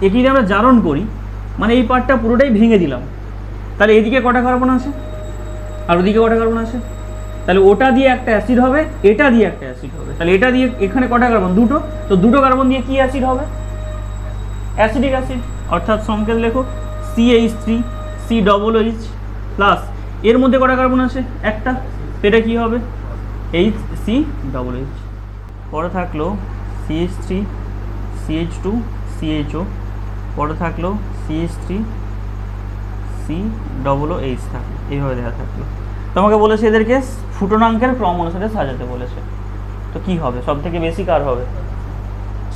একে যদি আমরা জারণ করি মানে এই পার্টটা পুরোটাই ভেঙে দিলাম, তাহলে এদিকে কটা কার্বন আছে আর ওদিকে কটা কার্বন আছে, তাহলে ওটা দিয়ে একটা অ্যাসিড হবে, এটা দিয়ে একটা অ্যাসিড হবে, তাহলে এটা দিয়ে এখানে কটা কার্বন, দুটো, তো দুটো কার্বন দিয়ে কি অ্যাসিড হবে, অ্যাসিডিক অ্যাসিড। অর্থাৎ সংকেত লেখো CH3 COOH প্লাস এর মধ্যে কটা কার্বন আছে, একটা, এটা কি হবে HCOOH। পরে থাকলো CH3 CH2 CHO, পরে থাকলো CH3 COOH থাকলো, এইভাবে দেখা থাকলো। তোমাকে বলেছে এদেরকে ফুটনাঙ্কের ক্রম অনুসারে সাজাতে বলেছে। তো কি হবে, সব থেকে বেশি কার হবে,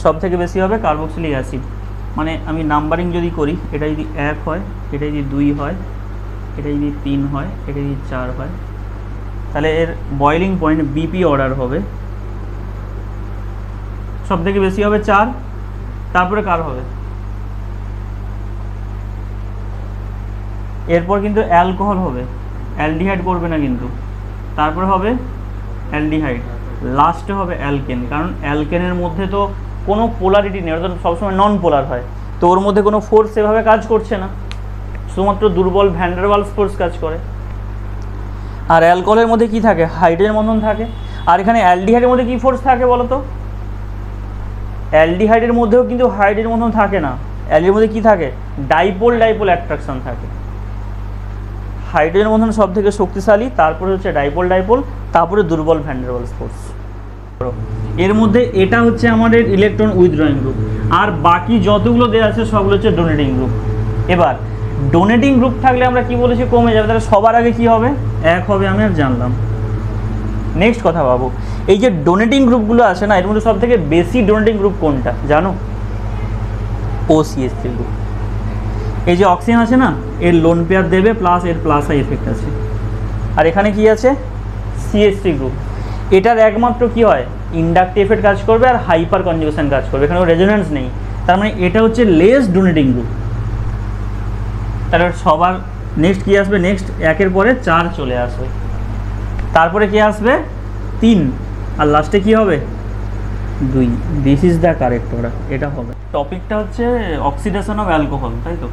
সব থেকে বেশি হবে কার্বক্সিলিক অ্যাসিড। মানে আমি নাম্বারিং যদি করি, এটা যদি 1 হয়, এটা যদি 2 হয়, এটা যদি 3 হয়, এটা যদি 4 হয়, তাহলে এর বয়লিং পয়েন্ট BP অর্ডার হবে, সব থেকে বেশি হবে 4, তারপরে কার হবে, এরপর কিন্তু অ্যালকোহল হবে, অ্যালডিহাইড করবে না কিন্তু, তারপরে হবে অ্যালডিহাইড, লাস্টে হবে অ্যালকেন। কারণ অ্যালকেনের মধ্যে তো কোনো পোলারিটি নেই, অর্থাৎ সবসময় নন পোলার হয়, তো ওর মধ্যে কোনো ফোর্স সেভাবে কাজ করছে না, শুধুমাত্র দুর্বল ভ্যান ডার ওয়ালস ফোর্স কাজ করে। আর অ্যালকোহলের মধ্যে কি থাকে, হাইড্রোজেন বন্ধন থাকে। আর এখানে অ্যালডিহাইডের মধ্যে কি ফোর্স থাকে বলো তো, অ্যালডিহাইডের মধ্যেও কিন্তু হাইড্রোজেন বন্ধন থাকে না, অ্যালডিহাইডের মধ্যে কি থাকে, ডাইপোল ডাইপোল অ্যাট্রাকশন থাকে। হাইড্রোজেন বন্ধন সব থেকে শক্তিশালী, তারপরে হচ্ছে ডাইপোল ডাইপোল, তারপরে দুর্বল ভ্যান ডার ওয়ালস ফোর্স। এর মধ্যে এটা হচ্ছে আমাদের ইলেকট্রন উইথড্রয়িং গ্রুপ, আর বাকি যতগুলো দেওয়া আছে সবগুলো হচ্ছে ডোনেটিং গ্রুপ। এবার ডোনেটিং গ্রুপ থাকলে আমরা কি বলেছি কমে যাবে, তাহলে সবার আগে কি হবে, 1 হবে, আমি আর জানলাম। নেক্সট কথা বাবু, এই যে ডোনেটিং গ্রুপগুলো আছে না, এর মধ্যে সব থেকে বেশি ডোনেটিং গ্রুপ কোনটা জানো, OCH3 গ্রুপ। এই যে অক্সিজেন আছে না, এর লোন পেয়ার দেবে প্লাস এর প্লাস আই এফেক্ট আছে, আর এখানে কি আছে CH3 গ্রুপ, এটার একমাত্র কি হয়, ইন্ডাকটিভ এফেক্ট কাজ করবে আর হাইপার কনজুগেশন কাজ করবে, এখানে রেজোন্যান্স নেই, তার মানে এটা হচ্ছে লেস ডোনেটিং গ্রুপ। তাহলে সবার নেক্সট কি আসবে, নেক্সট 1-এর পরে 4 চলে আসবে, তারপরে কি আসবে 3, আর লাস্টে কি হবে 2। This is the correct order, এটা হবে। টপিকটা হচ্ছে অক্সিডেশন অফ অ্যালকোহল, তাই তো,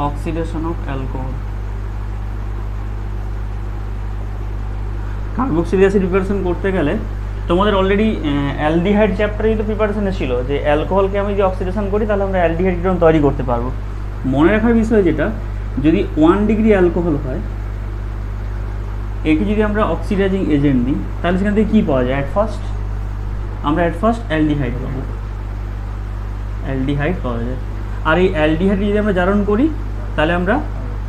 oxidation of alcohol. Carboxylic acid preparation করতে গেলে তোমাদের অলরেডি অ্যালডিহাইড চ্যাপ্টারে কিন্তু প্রিপারেশনে ছিল যে অ্যালকোহলকে আমি যদি অক্সিডেশন করি তাহলে আমরা অ্যালডিহাইড কিটোন তৈরি করতে পারবো। মনে রাখার বিষয় যেটা, যদি 1 ডিগ্রি অ্যালকোহল হয়, একে যদি আমরা অক্সিডাইজিং এজেন্ট দিই, তাহলে সেখান থেকে কী পাওয়া যায়, আমরা অ্যাট ফার্স্ট অ্যালডিহাইড পাবো, অ্যালডিহাইড পাওয়া যায়। আর এই অ্যালডিহাইড যদি আমরা জারণ করি তাহলে আমরা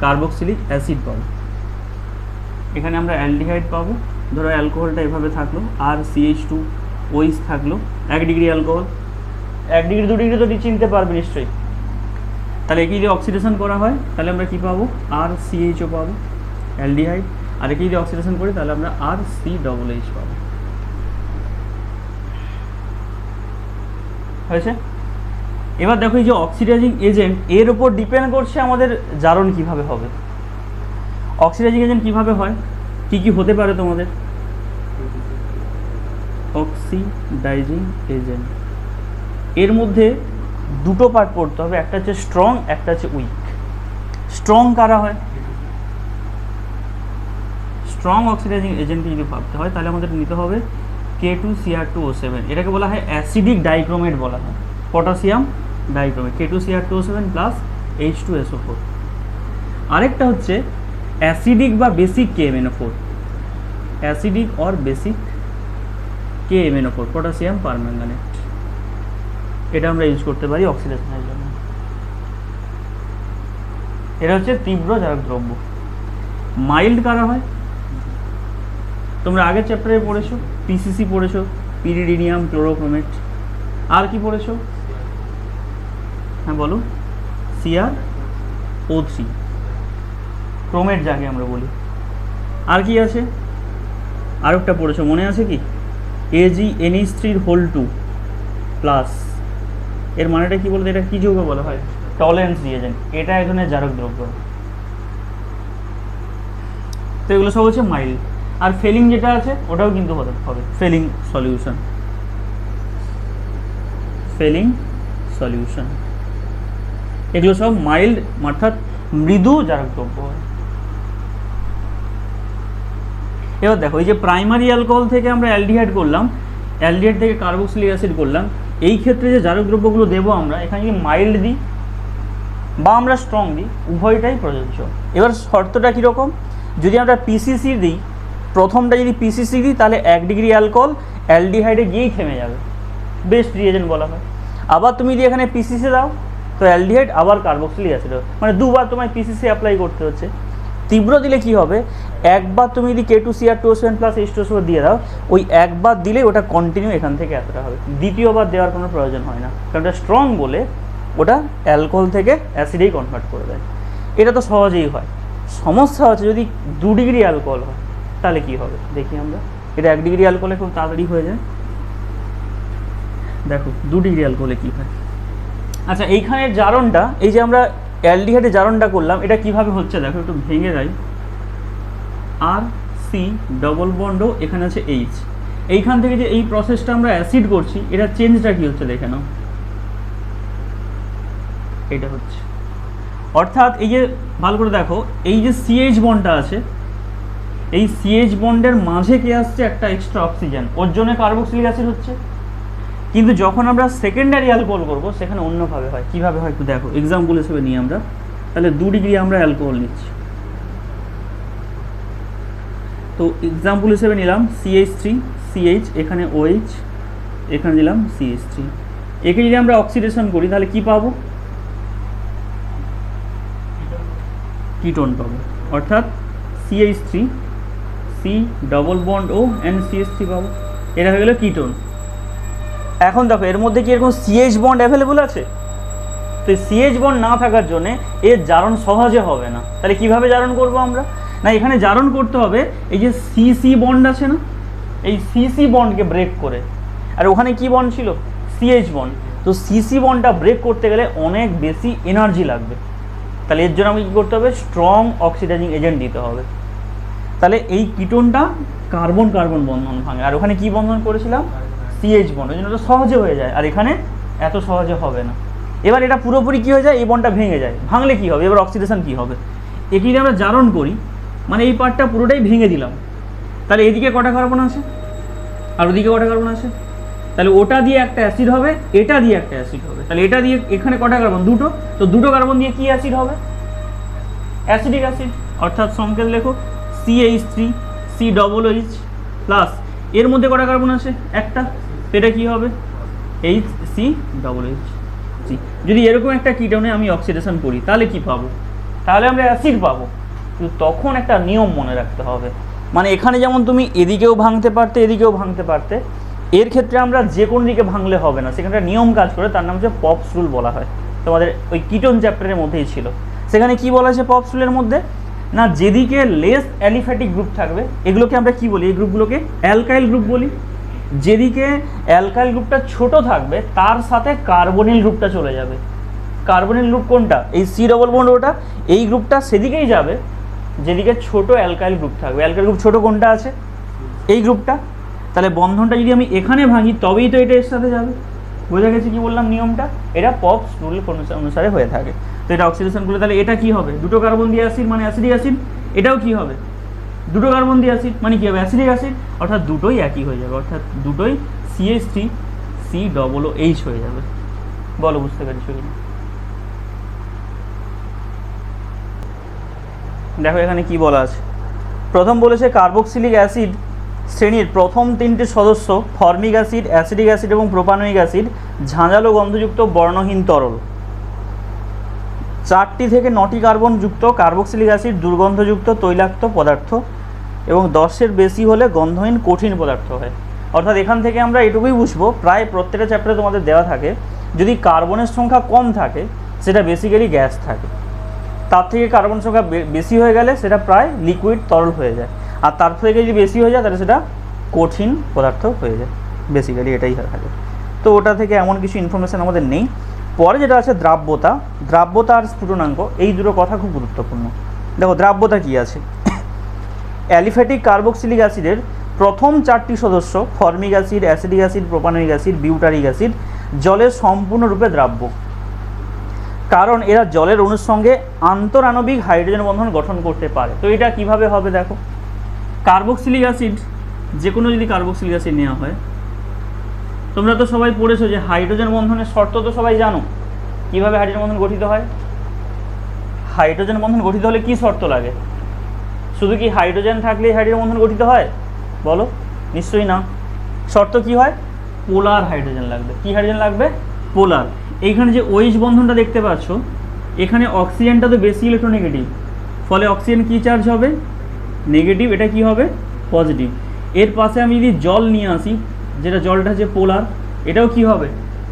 কার্বক্সিলিক অ্যাসিড পাবো, এখানে আমরা অ্যালডিহাইড পাবো। ধরো অ্যালকোহলটা এভাবে থাকলো, আর CH2OH থাকলো, 1 ডিগ্রি অ্যালকোহল, 1 ডিগ্রি 2 ডিগ্রি তো চিনতে পারবে নিশ্চয়ই। তাহলে একে যদি অক্সিডেশন করা হয় তাহলে আমরা কী পাবো, RCHO পাবো অ্যালডিহাইড, আর একে যদি অক্সিডেশন করি তাহলে আমরা RCOOH পাবো। হয়েছে? এবার দেখো এই যে অক্সিডাইজিং এজেন্ট, এর উপর ডিপেন্ড করছে আমাদের জারণ কিভাবে হবে। অক্সিডাইজিং এজেন্ট কিভাবে হয়, কি কি হতে পারে তোমাদের, অক্সিডাইজিং এজেন্ট এর মধ্যে দুটো পার্ট পড়তে হবে, একটা হচ্ছে স্ট্রং, একটা হচ্ছে উইক। স্ট্রং কারা হয়, স্ট্রং অক্সিডাইজিং এজেন্টকে যদি ভাবতে হয় তাহলে আমাদের নিতে হবে K2Cr2O7, এটাকে বলা হয় অ্যাসিডিক ডাইক্রোমেট বলা হয়, potassium dichromate, K2Cr2O7 plus H2SO4। আরেকটা হচ্ছে অ্যাসিডিক বা basic KMnO4, acidic or basic KMnO4, potassium permanganate, এটা আমরা ইউজ করতে পারি অক্সিডেশনের জন্য। এটা হচ্ছে তীব্র জারক দ্রব্য। মাইল্ড কারা হয়, তোমরা আগের চ্যাপ্টারে পড়েছো, PCC পড়েছো, পিরিডিনিয়াম ক্লোরোক্রোমেট, আর কি পড়েছো, হ্যাঁ বলো, CrO3 ক্রোমেট যাকে আমরা বলি। আর কি আছে, আরেকটা পড়েছো মনে আছে কি, AgNH3(2) প্লাস, এর মানেটা কি বলতো, এটা কি যৌগ বলা হয়, টলারেন্স রিয়েজেন্ট, এটা এক ধরনের জারক দ্রব্য। তো এগুলো সব হচ্ছে মাইল্ড। আর ফেলিং যেটা আছে ওটাও কিন্তু হতে হবে, ফেলিং সলিউশন। Felling solution. এগুলো সব মাইল্ড অর্থাৎ মৃদু জারক দ্রব্য হয়। এবার দেখো এই যে প্রাইমারি অ্যালকোহল থেকে আমরা অ্যালডিহাইড করলাম, অ্যালডিহাইড থেকে কার্বক্সিলিক অ্যাসিড করলাম, এই ক্ষেত্রে যে জারক দ্রব্যগুলো দেবো আমরা, এখানে যদি মাইল্ড দিই বা আমরা স্ট্রং দিই উভয়টাই প্রযোজ্য। এবার শর্তটা কীরকম, যদি আমরা পিসিসি দিই, প্রথমটা যদি পিসিসি দিই তাহলে 1 ডিগ্রি অ্যালকোহল অ্যালডিহাইডে গিয়েই থেমে যাবে, বেস্ট রিয়েজেন্ট বলা হয়। আবার তুমি যদি এখানে পিসিসি দাও তো অ্যালডিহাইড আবার কার্বক্সিলিক অ্যাসিড হবে, মানে দুবার তোমায় পিসিসি অ্যাপ্লাই করতে হচ্ছে। তীব্র দিলে কি হবে, একবার তুমি যদি K2CR2SO4 প্লাস H2SO4 দিয়ে দাও, ওই একবার দিলেই ওটা কন্টিনিউ এখান থেকে এতটা হবে, দ্বিতীয়বার দেওয়ার কোনো প্রয়োজন হয় না, কারণ ওটা স্ট্রং বলে ওটা অ্যালকোহল থেকে অ্যাসিডেই কনভার্ট করে দেয়। এটা তো সহজেই হয়। সমস্যা হচ্ছে যদি 2 ডিগ্রি অ্যালকোহল হয় তাহলে কি হবে দেখি আমরা। এটা 1 ডিগ্রি অ্যালকোহলে খুব তাড়াতাড়ি হয়ে যায়। দেখো 2 ডিগ্রি অ্যালকোহলে কী হয়। আচ্ছা, এইখানের জারণটা, এই যে আমরা অ্যালডিহাইডে জারণটা করলাম, এটা কিভাবে হচ্ছে দেখো, একটু ভেঙে যাই। আর সি ডবল বন্ড ও এখানে আছে এইচ, এইখান থেকে যে এই প্রসেসটা আমরা অ্যাসিড করছি, এটা চেঞ্জটা কি হচ্ছে দেখে নাও, এটা হচ্ছে। অর্থাৎ এই যে ভালো করে দেখো, এই যে সিএইচ বন্ডটা আছে, এই সিএইচ বন্ডের মাঝে কে আসছে, একটা এক্সট্রা অক্সিজেন, ওর জন্য কার্বক্সিলিক অ্যাসিড হচ্ছে। কিন্তু যখন আমরা সেকেন্ডারি অ্যালকোহল করবো সেখানে অন্যভাবে হয়। কীভাবে হয় একটু দেখো, এক্সাম্পল হিসেবে নিই আমরা, তাহলে 2 ডিগ্রি আমরা অ্যালকোহল নিচ্ছি। তো এক্সাম্পল হিসেবে নিলাম CH3 CH, এখানে OH, এখানে দিলাম CH3। একে যদি আমরা অক্সিডেশন করি তাহলে কি পাবো, কিটোন পাবো, অর্থাৎ CH3 C double bond O and CH3 পাবো, এটা হয়ে গেল কিটোন। এখন দেখো এর মধ্যে কি এরকম CH বন্ড অ্যাভেলেবল আছে, তো এই CH বন্ড না থাকার জন্যে এর জারণ সহজে হবে না। তাহলে কিভাবে জারণ করব আমরা, না এখানে জারণ করতে হবে এই যে CC বন্ড আছে না, এই CC বন্ডকে ব্রেক করে। আর ওখানে কি বন্ড ছিল, CH বন্ড। তো CC বন্ডটা ব্রেক করতে গেলে অনেক বেশি এনার্জি লাগবে, তাহলে এর জন্য আমাকে কী করতে হবে, স্ট্রং অক্সিডাইজিং এজেন্ট দিতে হবে। তাহলে এই কিটোনটা কার্বন কার্বন বন্ধন ভাঙে, আর ওখানে কি বন্ধন করেছিলাম, CH বন্ড, ওই জন্য তো সহজে হয়ে যায়, আর এখানে এত সহজে হবে না। এবার এটা পুরোপুরি কী হয়ে যায়, এই বন্ডটা ভেঙে যায়, ভাঙলে কি হবে, এবার অক্সিডেশন কী হবে, একে যদি আমরা জারণ করি মানে এই পার্টটা পুরোটাই ভেঙে দিলাম, তাহলে এদিকে কটা কার্বন আছে আর ওদিকে কটা কার্বন আছে, তাহলে ওটা দিয়ে একটা অ্যাসিড হবে, এটা দিয়ে একটা অ্যাসিড হবে, তাহলে এটা দিয়ে এখানে কটা কার্বন, দুটো, তো দুটো কার্বন দিয়ে কি অ্যাসিড হবে, অ্যাসিডিক অ্যাসিড। অর্থাৎ সংকেত লেখো CH3 C double OH plus এর মধ্যে কটা কার্বন আছে, একটা, এটা কি হবে HC ডবল OH। যদি এরকম একটা কিটোনে আমি অক্সিডেশন করি তাহলে কি পাবো, তাহলে আমরা অ্যাসিড পাবো। কিন্তু তখন একটা নিয়ম মনে রাখতে হবে, মানে এখানে যেমন তুমি এদিকেও ভাঙতে পারতে এদিকেও ভাঙতে পারতে, এর ক্ষেত্রে আমরা যে কোনো দিকে ভাঙলে হবে না, সেখানে একটা নিয়ম কাজ করে, তার নাম হচ্ছে পপস রুল বলা হয়। তোমাদের ওই কিটোন চ্যাপ্টারের মধ্যেই ছিল। সেখানে কি বলা আছে পপস রুলের মধ্যে, না যেদিকে লেস অ্যালিফ্যাটিক গ্রুপ থাকবে এগুলোকে আমরা কি বলি, এই গ্রুপগুলোকে অ্যালকাইল গ্রুপ বলি। যেদিকে অ্যালকাইল গ্রুপটা ছোট থাকবে তার সাথে কার্বনিল গ্রুপটা চলে যাবে। কার্বনিল গ্রুপ কোনটা, এই C ডবল বন্ড ওটা, এই গ্রুপটা সেদিকেই যাবে যেদিকে ছোট অ্যালকাইল গ্রুপ থাকবে। অ্যালকাইল গ্রুপ ছোট কোনটা আছে, এই গ্রুপটা। তাহলে বন্ধনটা যদি আমি এখানে ভাঙি তবেই তো এটা এর সাথে যাবে। বোঝা গেছে কি বললাম নিয়মটা, এটা পপস রুল অনুসারে হয়ে থাকে। তো এটা অক্সিডেশন করলে তাহলে এটা কি হবে, দুটো কার্বন দিয়ে অ্যাসিড মানে অ্যাসিডিক অ্যাসিড, এটাও কি হবে দুটো কার্বন দিয়ে অ্যাসিড মানে কি হবে অ্যাসিডিক অ্যাসিড, অর্থাৎ দুটোই একই হয়ে যাবে, অর্থাৎ দুটোই CH3 C ডবল OH হয়ে যাবে। বলো বুঝতে পেরেছো কিনা। দেখো এখানে কি বলা আছে, প্রথম বলেছে কার্বক্সিলিক অ্যাসিড শ্রেণীর প্রথম তিনটি সদস্য ফর্মিক অ্যাসিড, অ্যাসিডিক অ্যাসিড এবং প্রোপানোয়িক অ্যাসিড ঝাঁঝালো গন্ধযুক্ত বর্ণহীন তরল। 4টি থেকে 9টি কার্বন যুক্ত কার্বক্সিলিক অ্যাসিড দুর্গন্ধযুক্ত তৈলাক্ত পদার্থ এবং 10-এর বেশি হলে গন্ধহীন কঠিন পদার্থ হয়। অর্থাৎ এখান থেকে আমরা এটুকুই বুঝবো, প্রায় প্রত্যেকটা চ্যাপ্টারে তোমাদের দেওয়া থাকে যদি কার্বনের সংখ্যা কম থাকে সেটা বেসিক্যালি গ্যাস থাকে, তার থেকে কার্বন সংখ্যা বেশি হয়ে গেলে সেটা প্রায় লিকুইড তরল হয়ে যায়, আর তার থেকে যদি বেশি হয়ে যায় তাহলে সেটা কঠিন পদার্থ হয়ে যায়। বেসিক্যালি এটাই থাকে। তো ওটা থেকে এমন কিছু ইনফরমেশান আমাদের নেই। পরে যেটা আছে দ্রাব্যতা, দ্রাব্যতা আর স্ফুটনাঙ্ক, এই দুটো কথা খুব গুরুত্বপূর্ণ। দেখো দ্রাব্যতা কী আছে, অ্যালিফ্যাটিক কার্বক্সিলিক অ্যাসিডের প্রথম 4টি সদস্য formic acid, acidic acid, propanoic acid, butyric acid জলের সম্পূর্ণরূপে দ্রাব্য, কারণ এরা জলের অণুর সঙ্গে আন্তরাণবিক হাইড্রোজেন বন্ধন গঠন করতে পারে। তো এটা কিভাবে হবে দেখো, কার্বক্সিলিক অ্যাসিড, যে কোনো যদি কার্বক্সিলিক অ্যাসিড নেওয়া হয়, তোমরা তো সবাই পড়েছো যে হাইড্রোজেন বন্ধনের শর্ত তো সবাই জানো, কিভাবে হাইড্রোজেন বন্ধন গঠিত হয়। হাইড্রোজেন বন্ধন গঠিত হলে কি শর্ত লাগে? শুধু কি হাইড্রোজেন থাকলেই হাইড্রোজেন বন্ধন গঠিত হয়? বলো, নিশ্চয়ই না। শর্ত কি হয়? পোলার হাইড্রোজেন লাগবে। কি হাইড্রোজেন লাগবে? পোলার। এইখানে যে OH বন্ধনটা দেখতে পাচ্ছ, এখানে অক্সিজেনটা তো বেশি ইলেকট্রোনেগেটিভ, ফলে অক্সিজেন কি চার্জ হবে? নেগেটিভ। এটা কি হবে? পজিটিভ। এর পাশে আমি যদি জল নিয়ে আসি, যেটা জলটা যে পোলার, এটাও কি হবে?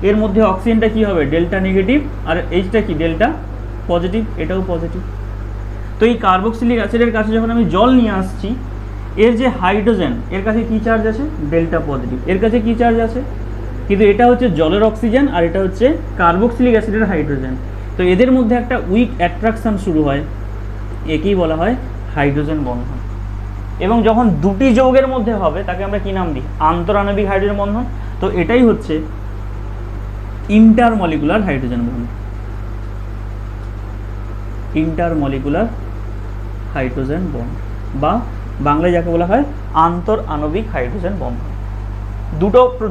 এর মধ্যে অক্সিজেনটা কি হবে? ডেল্টা নেগেটিভ, আর এইচটা কি? Delta positive. এটাও পজিটিভ। তো এই কার্বক্সিলিক অ্যাসিডের কাছে যখন আমি জল নিয়ে আসছি, এর যে হাইড্রোজেন, এর কাছে কি চার্জ আছে? Delta positive. এর কাছে কি চার্জ আছে? কিন্তু এটা হচ্ছে জলের অক্সিজেন আর এটা হচ্ছে কার্বক্সিলিক অ্যাসিডের হাইড্রোজেন। তো এদের মধ্যে একটা উইক অ্যাট্রাকশন শুরু হয়, একেই বলা হয় হাইড্রোজেন বন্ধন। এবং যখন দুটি যৌগের মধ্যে হবে তাকে আমরা কি নাম দিই? আন্তরাণবিক হাইড্রোজেন বন্ধন। তো এটাই হচ্ছে ইন্টারমলিকুলার হাইড্রোজেন বন্ধন। ইন্টারমলিকুলার হাইড্রোজেন বন্ড, বা বাংলায় যাকে বলা হয় আন্তর আণবিক হাইড্রোজেন বন্ধন।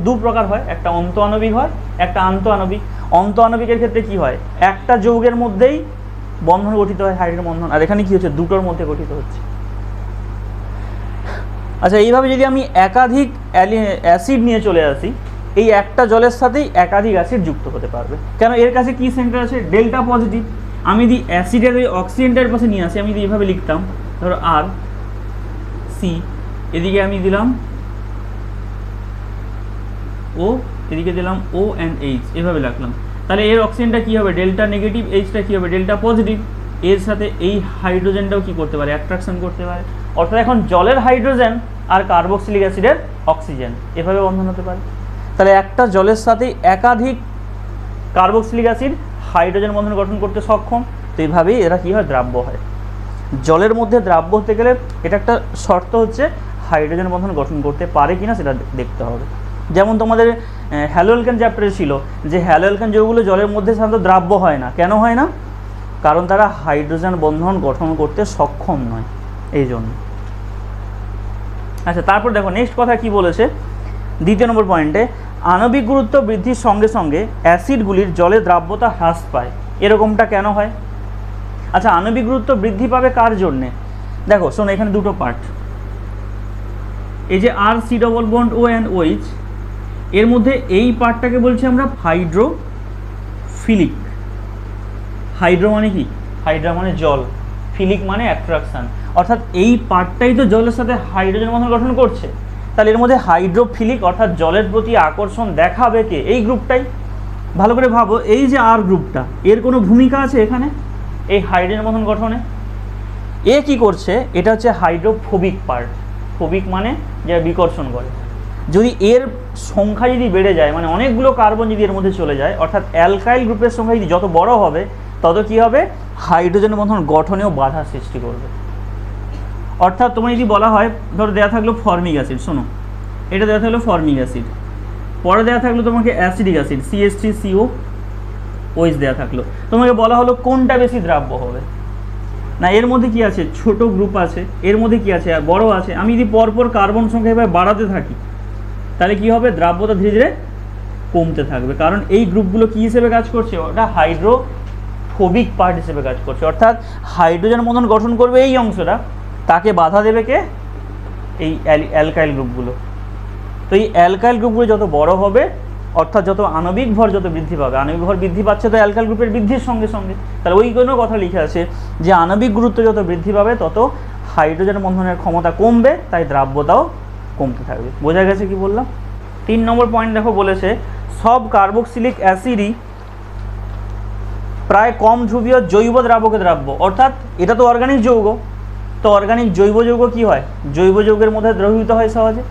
দু প্রকার হয়, একটা অন্ত আণবিক হয়, একটা আন্ত আণবিক। অন্ত আণবিকের ক্ষেত্রে কি হয়? একটা যৌগের মধ্যেই বন্ধন গঠিত হয়, হাইড্রোজেন বন্ধন। আর এখানে কি হচ্ছে? দুটোর মধ্যে গঠিত হচ্ছে। আচ্ছা, এইভাবে যদি আমি একাধিক অ্যাসিড নিয়ে চলে আসি, এই একটা জলের সাথেই একাধিক অ্যাসিড যুক্ত হতে পারবে। কেন? এর কাছে কি সেন্টার আছে? Delta positive. আমি যদি অ্যাসিডের ওই অক্সিজেনটার পাশে নিয়ে আসি, আমি যদি এইভাবে লিখতাম, ধরো আর সি, এদিকে আমি দিলাম ও, এদিকে দিলাম ও অ্যান্ড এইচ, এভাবে রাখলাম, তাহলে এর অক্সিজেনটা কী হবে? Delta negative. এইচটা কী হবে? Delta positive. এর সাথে এই হাইড্রোজেনটাও কী করতে পারে? অ্যাট্রাকশন করতে পারে। অর্থাৎ এখন জলের হাইড্রোজেন আর কার্বক্সিলিক অ্যাসিডের অক্সিজেন এভাবে বন্ধন হতে পারে। তাহলে একটা জলের সাথেই একাধিক কার্বক্সিলিক অ্যাসিড হাইড্রোজেন বন্ধন গঠন করতে সক্ষম। তো এইভাবেই এরা কী হয়? দ্রাব্য হয়। জলের মধ্যে দ্রাব্য হতে গেলে এটা একটা শর্ত হচ্ছে হাইড্রোজেন বন্ধন গঠন করতে পারে কিনা সেটা দেখতে হবে। যেমন তোমাদের হ্যালোঅ্যালকেন চ্যাপ্টারে ছিল যে হ্যালোঅ্যালকেন যৌগগুলো জলের মধ্যে সাধারণত দ্রাব্য হয় না। কেন হয় না? কারণ তারা হাইড্রোজেন বন্ধন গঠন করতে সক্ষম নয়, এই জন্য। আচ্ছা, তারপর দেখো নেক্সট কথা কি বলেছে, দ্বিতীয় নম্বর পয়েন্টে, আণবিক গুরুত্ব বৃদ্ধির সঙ্গে সঙ্গে অ্যাসিডগুলির জলে দ্রাব্যতা হ্রাস পায়। এরকমটা কেন হয়? আচ্ছা, আণবিক গুরুত্ব বৃদ্ধি পাবে কার জন্যে? দেখো শোনো, এখানে দুটো পার্ট। এই যে আর C double bond O and OH, এর মধ্যে এই পার্টটাকে বলছি আমরা হাইড্রোফিলিক। হাইড্রো মানে কি? হাইড্রো মানে জল, ফিলিক মানে অ্যাট্রাকশান। অর্থাৎ এই পার্টটাই তো জলের সাথে হাইড্রোজেন বন্ধন গঠন করছে। তাহলে এর মধ্যে হাইড্রোফিলিক অর্থাৎ জলের প্রতি আকর্ষণ দেখাবে কে? এই গ্রুপটাই। ভালো করে ভাবো, এই যে আর গ্রুপটা, এর কোনো ভূমিকা আছে এখানে এই হাইড্রোজেন বন্ধন গঠনে? এ কি করছে? এটা হচ্ছে হাইড্রোফোবিক পার্ট। ফোবিক মানে যা বিকর্ষণ করে। যদি এর সংখ্যা যদি বেড়ে যায়, মানে অনেকগুলো কার্বন যদি এর মধ্যে চলে যায়, অর্থাৎ অ্যালকাইল গ্রুপের সংখ্যা যদি যত বড় হবে তত কী হবে? হাইড্রোজেন বন্ধন গঠনেও বাধা সৃষ্টি করবে। অর্থাৎ তোমার যদি বলা হয়, ধরো দেওয়া থাকলো ফর্মিক অ্যাসিড, শোনো এটা দেওয়া থাকলো ফর্মিক অ্যাসিড, পরে দেওয়া থাকলো তোমাকে অ্যাসিডিক অ্যাসিড CH3CO OH দেওয়া থাকলো, তোমাকে বলা হলো কোনটা বেশি দ্রাব্য হবে। না, এর মধ্যে কি আছে? ছোট গ্রুপ আছে, এর মধ্যে কি আছে? বড় আছে। আমি যদি পরপর কার্বন সংখ্যা এভাবে বাড়াতে থাকি তাহলে কি হবে? দ্রাব্যতা ধীরে ধীরে কমতে থাকবে। কারণ এই গ্রুপগুলো কি হিসেবে কাজ করছে? ওটা হাইড্রোফোবিক পার্ট হিসেবে কাজ করছে। অর্থাৎ হাইড্রোজেন বন্ধন গঠন করবে এই অংশটা, তাকে বাধা দেবে কে? এই অ্যালকাইল গ্রুপগুলো। তো এই অ্যালকাইল গ্রুপগুলো যত বড় হবে, অর্থাৎ যত আণবিক ভর যত বৃদ্ধি পাবে, আণবিক ভর বৃদ্ধি পাচ্ছে তো অ্যালকাইল গ্রুপের বৃদ্ধির সঙ্গে সঙ্গে, তাহলে ওই কোনো কথা লিখে আছে যে আণবিক গুরুত্ব যত বৃদ্ধি পাবে তত হাইড্রোজেন বন্ধনের ক্ষমতা কমবে, তাই দ্রাব্যতাও কমতে থাকবে। বোঝা গেছে কি বললাম? 3 নম্বর পয়েন্ট দেখো, বলেছে সব কার্বক্সিলিক অ্যাসিডই প্রায় কম ধ্রুবীয় জৈব দ্রাবকে দ্রাব্য। অর্থাৎ এটা তো অর্গানিক যৌগ, তো অর্গানিক জৈব যৌগ কী হয়? জৈব যৌগের মধ্যে দ্রবীভূত হয় সহজে।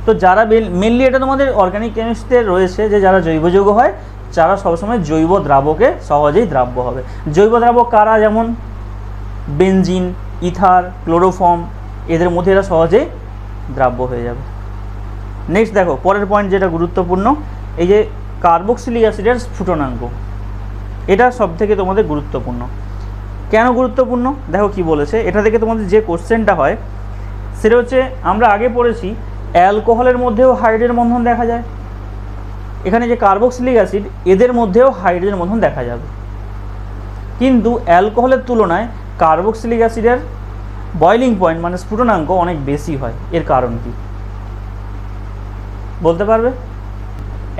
তো যারা মেনলি এটা তোমাদের অর্গানিক কেমিস্ট্রিতে রয়েছে যে যারা জৈব যৌগ হয় যারা সবসময় জৈব দ্রাবকে সহজেই দ্রাব্য হবে। জৈব দ্রাবক কারা? যেমন বেনজিন, ইথার, ক্লোরোফর্ম, এদের মধ্যে এরা সহজেই দ্রাব্য হয়ে যাবে। নেক্সট দেখো পরের পয়েন্ট যেটা গুরুত্বপূর্ণ, এই যে কার্বক্সিলিক অ্যাসিডের স্ফুটনাঙ্ক, এটা সব থেকে তোমাদের গুরুত্বপূর্ণ। কেন গুরুত্বপূর্ণ দেখো কি বলেছে, এটা থেকে তোমাদের যে কোশ্চেনটা হয় সেটা হচ্ছে, আমরা আগে পড়েছি অ্যালকোহলের মধ্যেও হাইড্রোজেন বন্ধন দেখা যায়, এখানে যে কার্বক্সিলিক অ্যাসিড এদের মধ্যেও হাইড্রোজেন বন্ধন দেখা যাবে, কিন্তু অ্যালকোহলের তুলনায় কার্বক্সিলিক অ্যাসিডের বয়লিং পয়েন্ট মানে স্ফুটনাঙ্ক অনেক বেশি হয়। এর কারণ কি বলতে পারবে?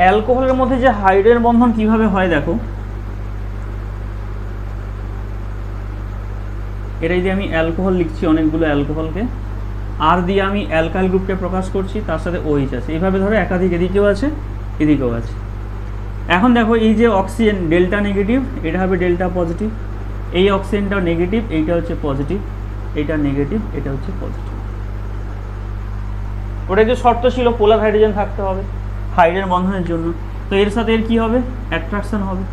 অ্যালকোহলের মধ্যে যে হাইড্রোজেন বন্ধন কিভাবে হয় দেখো, এটাই দিয়ে আমি অ্যালকোহল লিখছি, অনেকগুলো অ্যালকোহলকে, আর দিয়ে আমি অ্যালকাইল গ্রুপকে প্রকাশ করছি, তার সাথে OH আছে, এইভাবে ধরো একাধিক এদিকেও আছে এদিকেও আছে। এখন দেখো এই যে অক্সিজেন ডেল্টা নেগেটিভ, এটা হবে ডেল্টা পজিটিভ, এই অক্সিজেনটাও নেগেটিভ, এইটা হচ্ছে পজিটিভ, এইটা নেগেটিভ, এটা হচ্ছে পজিটিভ। ওটা যে শর্ত ছিল পোলার হাইড্রোজেন থাকতে হবে হাইড্রোজেন বন্ধনের জন্য, তো এর সাথে এর কী হবে? অ্যাট্রাকশন হবে,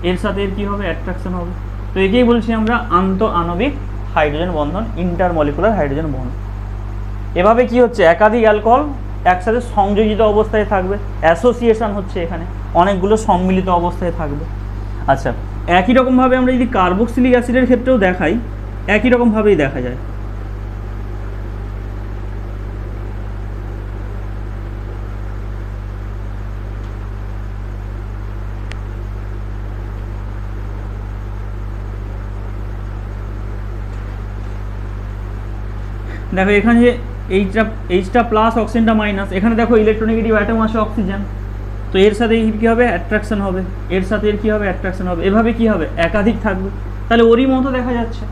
এর সাথে এর কী হবে? অ্যাট্রাকশন হবে। তো একেই বলছি আমরা আন্তঃ আণবিক হাইড্রোজেন বন্ধন, ইন্টারমলিকুলার হাইড্রোজেন বন্ধন। এভাবে কি হচ্ছে, একাধিক অ্যালকোহল একসাথে সংযোজিত অবস্থায় থাকবে, অ্যাসোসিয়েশন হচ্ছে, এখানে অনেকগুলো সম্মিলিত অবস্থায় থাকবে। আচ্ছা, একই রকমভাবে আমরা যদি কার্বক্সিলিক অ্যাসিডের ক্ষেত্রেও দেখাই, একই রকমভাবেই দেখা যায়। দেখো এখানে যে এইচটা প্লাস অক্সিজেনটা মাইনাস, এখানে দেখো ইলেকট্রোনেগেটিভ অ্যাটম আছে অক্সিজেন, তো এর সাথে কী হবে? অ্যাট্রাকশন হবে, এর সাথে এর কী হবে? অ্যাট্রাকশন হবে, এভাবে কী হবে? একাধিক থাকবে, তাহলে ওরই মতো দেখা যাচ্ছে।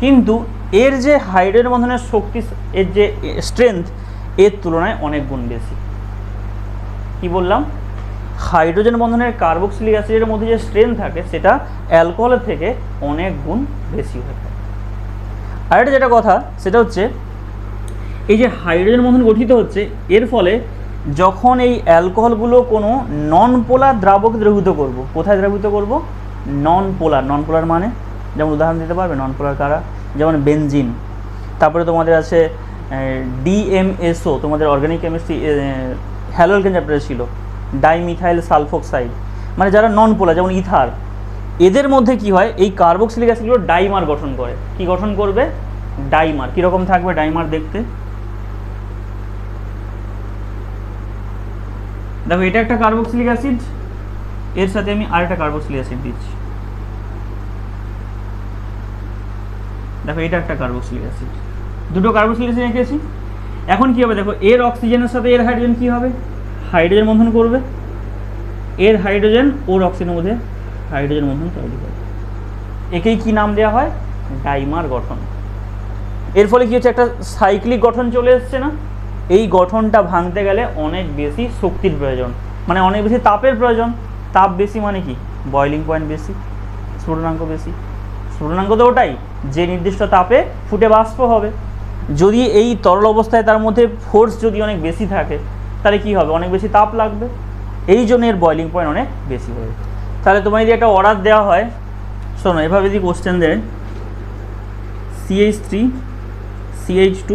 কিন্তু এর যে হাইড্রোজেন বন্ধনের শক্তি, এর যে স্ট্রেংথ এর তুলনায় অনেক গুণ বেশি। কি বললাম? হাইড্রোজেন বন্ধনের কার্বক্সিলিক অ্যাসিডের মধ্যে যে স্ট্রেংথ থাকে সেটা অ্যালকোহলের থেকে অনেক গুণ বেশি হয়ে থাকে। আর একটা যেটা কথা সেটা হচ্ছে, এই যে হাইড্রোজেন বন্ধন গঠিত হচ্ছে, এর ফলে যখন এই অ্যালকোহলগুলো কোনো নন পোলার দ্রাবকে দ্রবীভূত করব, কোথায় দ্রবীভূত করব? নন পোলার। নন পোলার মানে যেমন উদাহরণ দিতে পারবে নন পোলার কারা? যেমন বেনজিন, তারপরে তোমাদের আছে DMSO, তোমাদের অর্গানিক কেমিস্ট্রি হ্যালোলকেন চ্যাপ্টারে ছিল, ডাইমিথাইল সালফোক্সাইড, মানে যারা নন পোলার, যেমন ইথার। এদের মধ্যে কি হয়, এই কার্বক্সিলিক অ্যাসিডগুলো ডাইমার গঠন করে। কি গঠন করবে? ডাইমার। কীরকম থাকবে ডাইমার দেখতে? দেখো এটা একটা কার্বক্সিলিক অ্যাসিড, এর সাথে আমি আরেকটা কার্বক্সিলিক অ্যাসিড দিচ্ছি। দেখো এটা একটা কার্বক্সিলিক অ্যাসিড, দুটো কার্বক্সিলিক অ্যাসিড রেখেছি। এখন কী হবে দেখো, এর অক্সিজেনের সাথে এর হাইড্রোজেন কী হবে? হাইড্রোজেন বন্ধন করবে, এর হাইড্রোজেন ওর অক্সিজেনের মধ্যে হাইড্রোজেন বন্ধন তৈরি হবে। একেই কি নাম দেওয়া হয়? ডাইমার গঠন। এর ফলে কি হচ্ছে, একটা সাইক্লিক গঠন চলে এসছে না? এই গঠনটা ভাঙতে গেলে অনেক বেশি শক্তির প্রয়োজন, মানে অনেক বেশি তাপের প্রয়োজন। তাপ বেশি মানে কি? বয়লিং পয়েন্ট বেশি, স্ফুটনাঙ্ক বেশি। স্ফুটনাঙ্ক তো ওটাই যে নির্দিষ্ট তাপে ফুটে বাষ্প হবে। যদি এই তরল অবস্থায় তার মধ্যে ফোর্স যদি অনেক বেশি থাকে, তাহলে কি হবে? অনেক বেশি তাপ লাগবে, এই জন্য এর বয়লিং পয়েন্ট অনেক বেশি হবে। তাহলে তোমার যদি একটা অর্ডার দেওয়া হয়, শোনো এভাবে যদি কোশ্চেন দেয়, CH3 CH2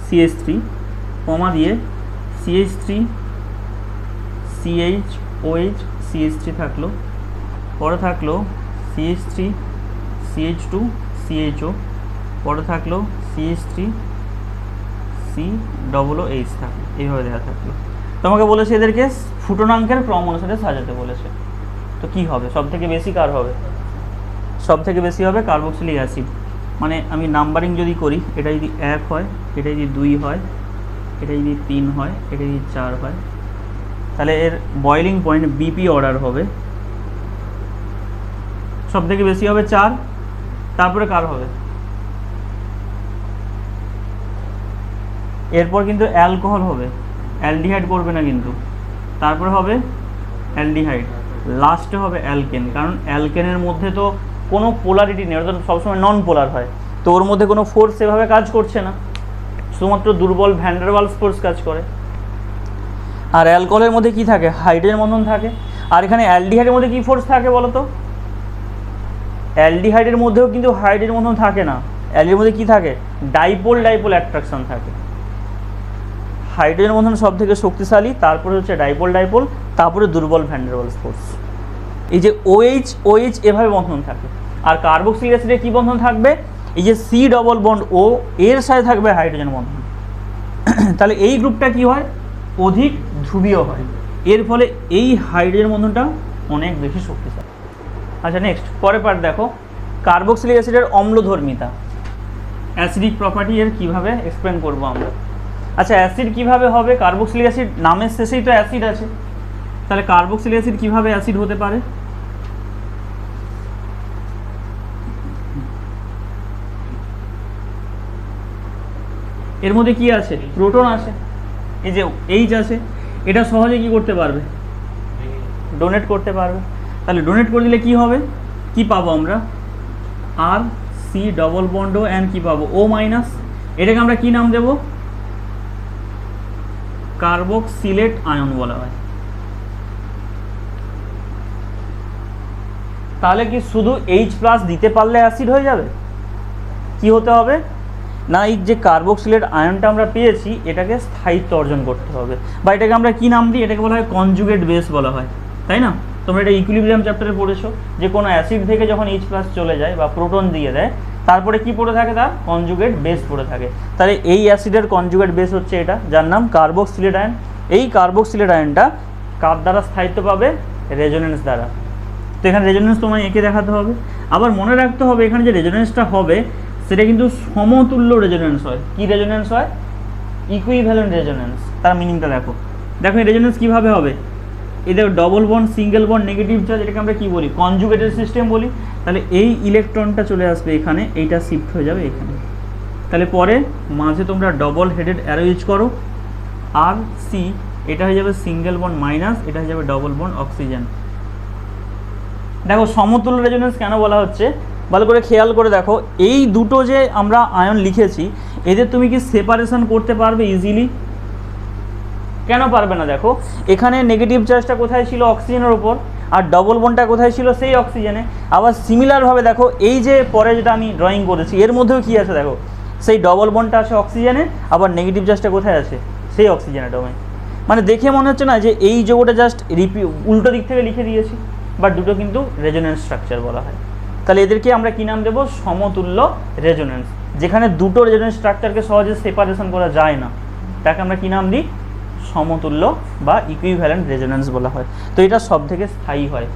CH3 কমা দিয়ে CH3 CHOH CH3 থাকলো, পরে থাকলো CH3 CH2 CHO, পরে থাকলো CH3 COOH থাকলো, এইভাবে দেওয়া থাকলো। তোমাকে বলেছে এদেরকে স্ফুটনাঙ্কের ক্রম অনুসারে সাজাতে বলেছে। তো কি হবে? সব থেকে বেশি কার হবে? সব থেকে বেশি হবে কার্বক্সিলিক অ্যাসিড। মানে আমি নাম্বারিং যদি করি, এটা যদি 1 হয়, এটা যদি 2 হয়, এটা যদি 3 হয়, এটা যদি 4 হয়, তাহলে এর বয়লিং পয়েন্ট BP অর্ডার হবে, সব থেকে বেশি হবে 4। তারপরে কার হবে? এরপর কিন্তু অ্যালকোহল হবে, অ্যালডিহাইড করবে না কিন্তু, তারপরে হবে অ্যালডিহাইড, লাস্টে হবে অ্যালকেন। কারণ অ্যালকেনের মধ্যে তো কোনো পোলারিটি নেই, ওটা তো সবসময় নন পোলার হয়, তো ওর মধ্যে কোনো ফোর্স সেভাবে কাজ করছে না, শুধুমাত্র দুর্বল ভ্যান ডার ওয়ালস ফোর্স কাজ করে। আর অ্যালকোহলের মধ্যে কি থাকে? হাইড্রোজেন বন্ধন থাকে। আর এখানে অ্যালডিহাইডের মধ্যে কি ফোর্স থাকে বলো তো? অ্যালডিহাইডের মধ্যেও কিন্তু হাইড্রোজেন বন্ধন থাকে না, অ্যালডিহাইডের মধ্যে কি থাকে? ডাইপোল ডাইপোল অ্যাট্রাকশন থাকে। হাইড্রোজেন বন্ধন সব থেকে শক্তিশালী, তারপরে হচ্ছে ডাইপোল ডাইপোল, তারপরে দুর্বল ভ্যান ডার ওয়ালস ফোর্স। এই যে OH OH এভাবে বন্ধন থাকে, আর কার্বক্সিলিক অ্যাসিডে কী বন্ধন থাকবে, এই যে C ডবল বন্ড O এর সাথে থাকবে হাইড্রোজেন বন্ধন। তাহলে এই গ্রুপটা কি হয়, অধিক ধ্রুবীয় হয়, এর ফলে এই হাইড্রোজেন বন্ধনটা অনেক বেশি শক্তিশালী। আচ্ছা নেক্সট পরের পার্ট দেখো, কার্বক্সিলিক অ্যাসিডের অম্লধর্মিতা, অ্যাসিডিক প্রপার্টি এর কীভাবে এক্সপ্লেন করব আমরা। আচ্ছা অ্যাসিড কিভাবে হবে, কার্বক্সিলিক অ্যাসিড নামের শেষেই তো অ্যাসিড আছে, তাহলে কার্বক্সিলিক অ্যাসিড কিভাবে অ্যাসিড হতে পারে। এর মধ্যে কি আছে, প্রোটন আছে, এই যে H আছে, এটা সহজে কি করতে পারবে, ডোনেট করতে পারবে। তাহলে ডোনেট করে দিলে কি হবে, কি পাবো আমরা, আর সি ডবল বন্ড অ্যান্ড কি পাবো, O মাইনাস, এটাকে আমরা কি নাম দেব, কার্বক্সিলেট আয়ন বলা হয়। তাহলে কি শুধু H+ দিতে পারলে অ্যাসিড হয়ে যাবে, কি হতে হবে না, এই যে কার্বক্সিলেট আয়নটা আমরা পেয়েছি এটাকে স্থায়িত্ব অর্জন করতে হবে, বা এটাকে আমরা কি নাম দিই, এটাকে বলা হয় কনজুগেট বেস বলা হয়, তাই না। তোমরা এটা ইকুইলিব্রিয়াম চ্যাপ্টারে পড়েছো, যে কোনো অ্যাসিড থেকে যখন H+ চলে যায় বা প্রোটন দিয়ে দেয়, তারপরে কি পড়ে থাকে, তার কনজুগেট বেস পড়ে থাকে। তাহলে এই অ্যাসিডের কনজুগেট বেস হচ্ছে এটা, যার নাম কার্বক্সিলেট আয়ন। এই কার্বক্সিলেট আয়নটা কার দ্বারা স্থায়িত্ব পাবে, রেজোনেন্স দ্বারা। তো এখানে রেজোনেন্স তোমায় এঁকে দেখাতে হবে, আবার মনে রাখতে হবে এখানে যে রেজোনেন্সটা হবে সেটা কিন্তু সমতুল্য রেজোনেন্স হয়। কি রেজোনেন্স হয়, ইকুইভ্যালেন্ট রেজোনেন্স। তার মিনিংটা দেখো, দেখো এই রেজোনেন্স কীভাবে হবে, এই দেখো double bond single bond negative charge, এটাকে আমরা কী বলি, কনজুগেটেড সিস্টেম বলি। তাহলে এই ইলেকট্রনটা চলে আসবে এখানে, এইটা শিফট হয়ে যাবে এখানে, তাহলে পরে মাঝে তোমরা ডবল হেডেড অ্যারো ইউজ করো, আর সি, এটা হয়ে যাবে সিঙ্গেল বন্ড মাইনাস, এটা হয়ে যাবে ডবল বন্ড অক্সিজেন। দেখো সমতুল্য রেজোনেন্স কেন বলা হচ্ছে, ভালো করে খেয়াল করে দেখো, এই দুটো যে আমরা আয়ন লিখেছি এদের তুমি কি সেপারেশন করতে পারবে ইজিলি, কেন পারবে না, দেখো এখানে নেগেটিভ চার্জটা কোথায় ছিল, অক্সিজেনের ওপর, আর ডবল বন্ডটা কোথায় ছিল, সেই অক্সিজেনে। আবার সিমিলারভাবে দেখো এই যে পরে যেটা আমি ড্রয়িং করেছি এর মধ্যেও কি আছে, দেখো সেই ডবল বন্ডটা আছে অক্সিজেনে, আবার নেগেটিভ চার্জটা কোথায় আছে, সেই অক্সিজেনে ডোমেন। মানে দেখে মনে হচ্ছে না যে এই যৌগটা জাস্ট উল্টো দিক থেকে লিখে দিয়েছি, বাট দুটো কিন্তু রেজোনেন্স স্ট্রাকচার বলা হয়। তাহলে এদেরকে আমরা কী নাম দেবো, সমতুল্য রেজোনেন্স। যেখানে দুটো রেজোনেন্স স্ট্রাকচারকে সহজে সেপারেশন করা যায় না, তাকে আমরা কী নাম দিই, সমতুল্য বা ইকুইভ্যালেন্ট রেজোনেন্স বলা হয়। তো এটা সব থেকে স্থায়ী হয়,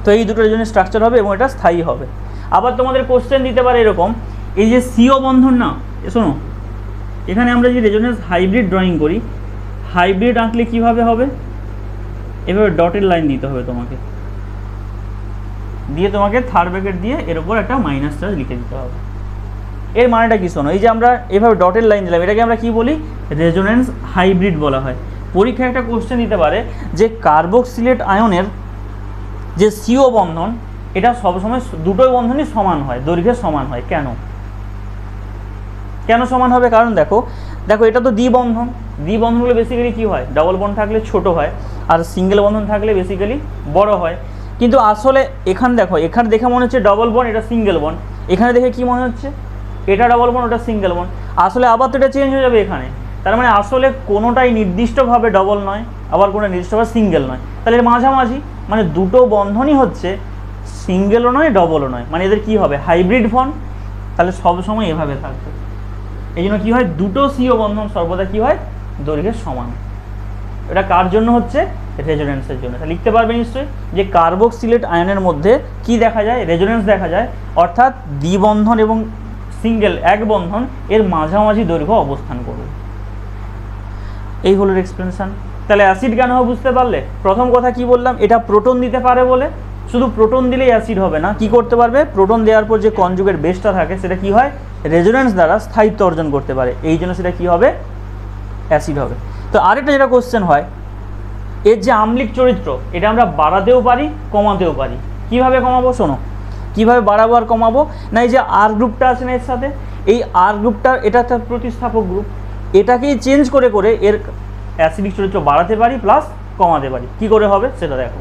তো এই দুটো রেজোনেন্স স্ট্রাকচার হবে এবং এটা স্থায়ী হবে। আবার তোমাদের কোশ্চেন দিতে পারে এরকম, এই যে CO বন্ধন না, শোনো এখানে আমরা যে রেজোনেন্স হাইব্রিড ড্রয়িং করি, হাইব্রিড আঁকলে কীভাবে হবে, এভাবে ডটের লাইন দিতে হবে তোমাকে, দিয়ে তোমাকে থার্ড ব্র্যাকেট দিয়ে এর উপর একটা মাইনাস চার্জ লিখে দিতে হবে। এর মানেটা কি শোনো, এই যে আমরা এভাবে ডটের লাইন দিলাম, এটাকে আমরা কি বলি, রেজোনেন্স হাইব্রিড বলা হয়। পরীক্ষায় একটা কোশ্চেন দিতে পারে যে কার্বক্সিলেট আয়নের যে CO বন্ধন, এটা সবসময় দুটোই বন্ধনই সমান হয়, দৈর্ঘ্যে সমান হয়, কেন, কেন সমান হবে, কারণ দেখো দেখো এটা তো দ্বিবন্ধন, দ্বিবন্ধনগুলো বেসিক্যালি কী হয়, ডবল বন্ড থাকলে ছোট হয়, আর সিঙ্গেল বন্ধন থাকলে বেসিক্যালি বড় হয়। কিন্তু আসলে এখানে দেখো, এখানে দেখে মনে হচ্ছে ডবল বন্ড, এটা সিঙ্গেল বন্ড, এখানে দেখে কি মনে হচ্ছে, এটা ডবল বন্ড ওটা সিঙ্গেল বন্ড, আসলে আবার তো এটা চেঞ্জ হয়ে যাবে এখানে। তার মানে আসলে কোনোটাই নির্দিষ্টভাবে ডবল নয়, আবার কোনো নির্দিষ্টভাবে সিঙ্গেল নয়, তাহলে এর মাঝামাঝি, মানে দুটো বন্ধনই হচ্ছে সিঙ্গেলও নয় ডবলও নয়, মানে এদের কি হবে, হাইব্রিড বন্ড। তাহলে সবসময় এভাবে থাকবে, এই জন্য কী হয়, দুটো CO বন্ধন সর্বদা কী হয়, দৈর্ঘ্যের সমান। এটা কার জন্য হচ্ছে, রেজোনেন্সের জন্য। তা লিখতে পারবে নিশ্চয়ই যে কার্বক্সিলেট আয়নের মধ্যে কি দেখা যায়, রেজোনেন্স দেখা যায়, অর্থাৎ দ্বিবন্ধন এবং সিঙ্গেল এক বন্ধন এর মাঝামাঝি দৈর্ঘ্য অবস্থান করবে। এই হলো এক্সপ্লেনেশন। তাহলে অ্যাসিড কেন হবে বুঝতে পারলে, প্রথম কথা কি বললাম, এটা প্রোটন দিতে পারে বলে, শুধু প্রোটন দিলেই অ্যাসিড হবে না, কি করতে পারবে, প্রোটন দেওয়ার পর যে কনজুগেট বেসটা থাকে সেটা কি হয়, রেজোনেন্স দ্বারা স্থায়িত্ব অর্জন করতে পারে, এই জন্য সেটা কি হবে, অ্যাসিড হবে। তো আরেকটা যেটা কোশ্চেন হয়, এর যে আম্লিক চরিত্র এটা আমরা বাড়াতেও পারি কমাতেও পারি, কিভাবে কমাবো, শোনো কিভাবে বাড়াবো আর কমাবো না, এই যে আর গ্রুপটা আছে না এর সাথে, এই আর গ্রুপটা এটা একটা প্রতিস্থাপক গ্রুপ, এটাকেই চেঞ্জ করে করে এর অ্যাসিডিক চরিত্র বাড়াতে পারি প্লাস কমাতে পারি। কি করে হবে সেটা দেখো,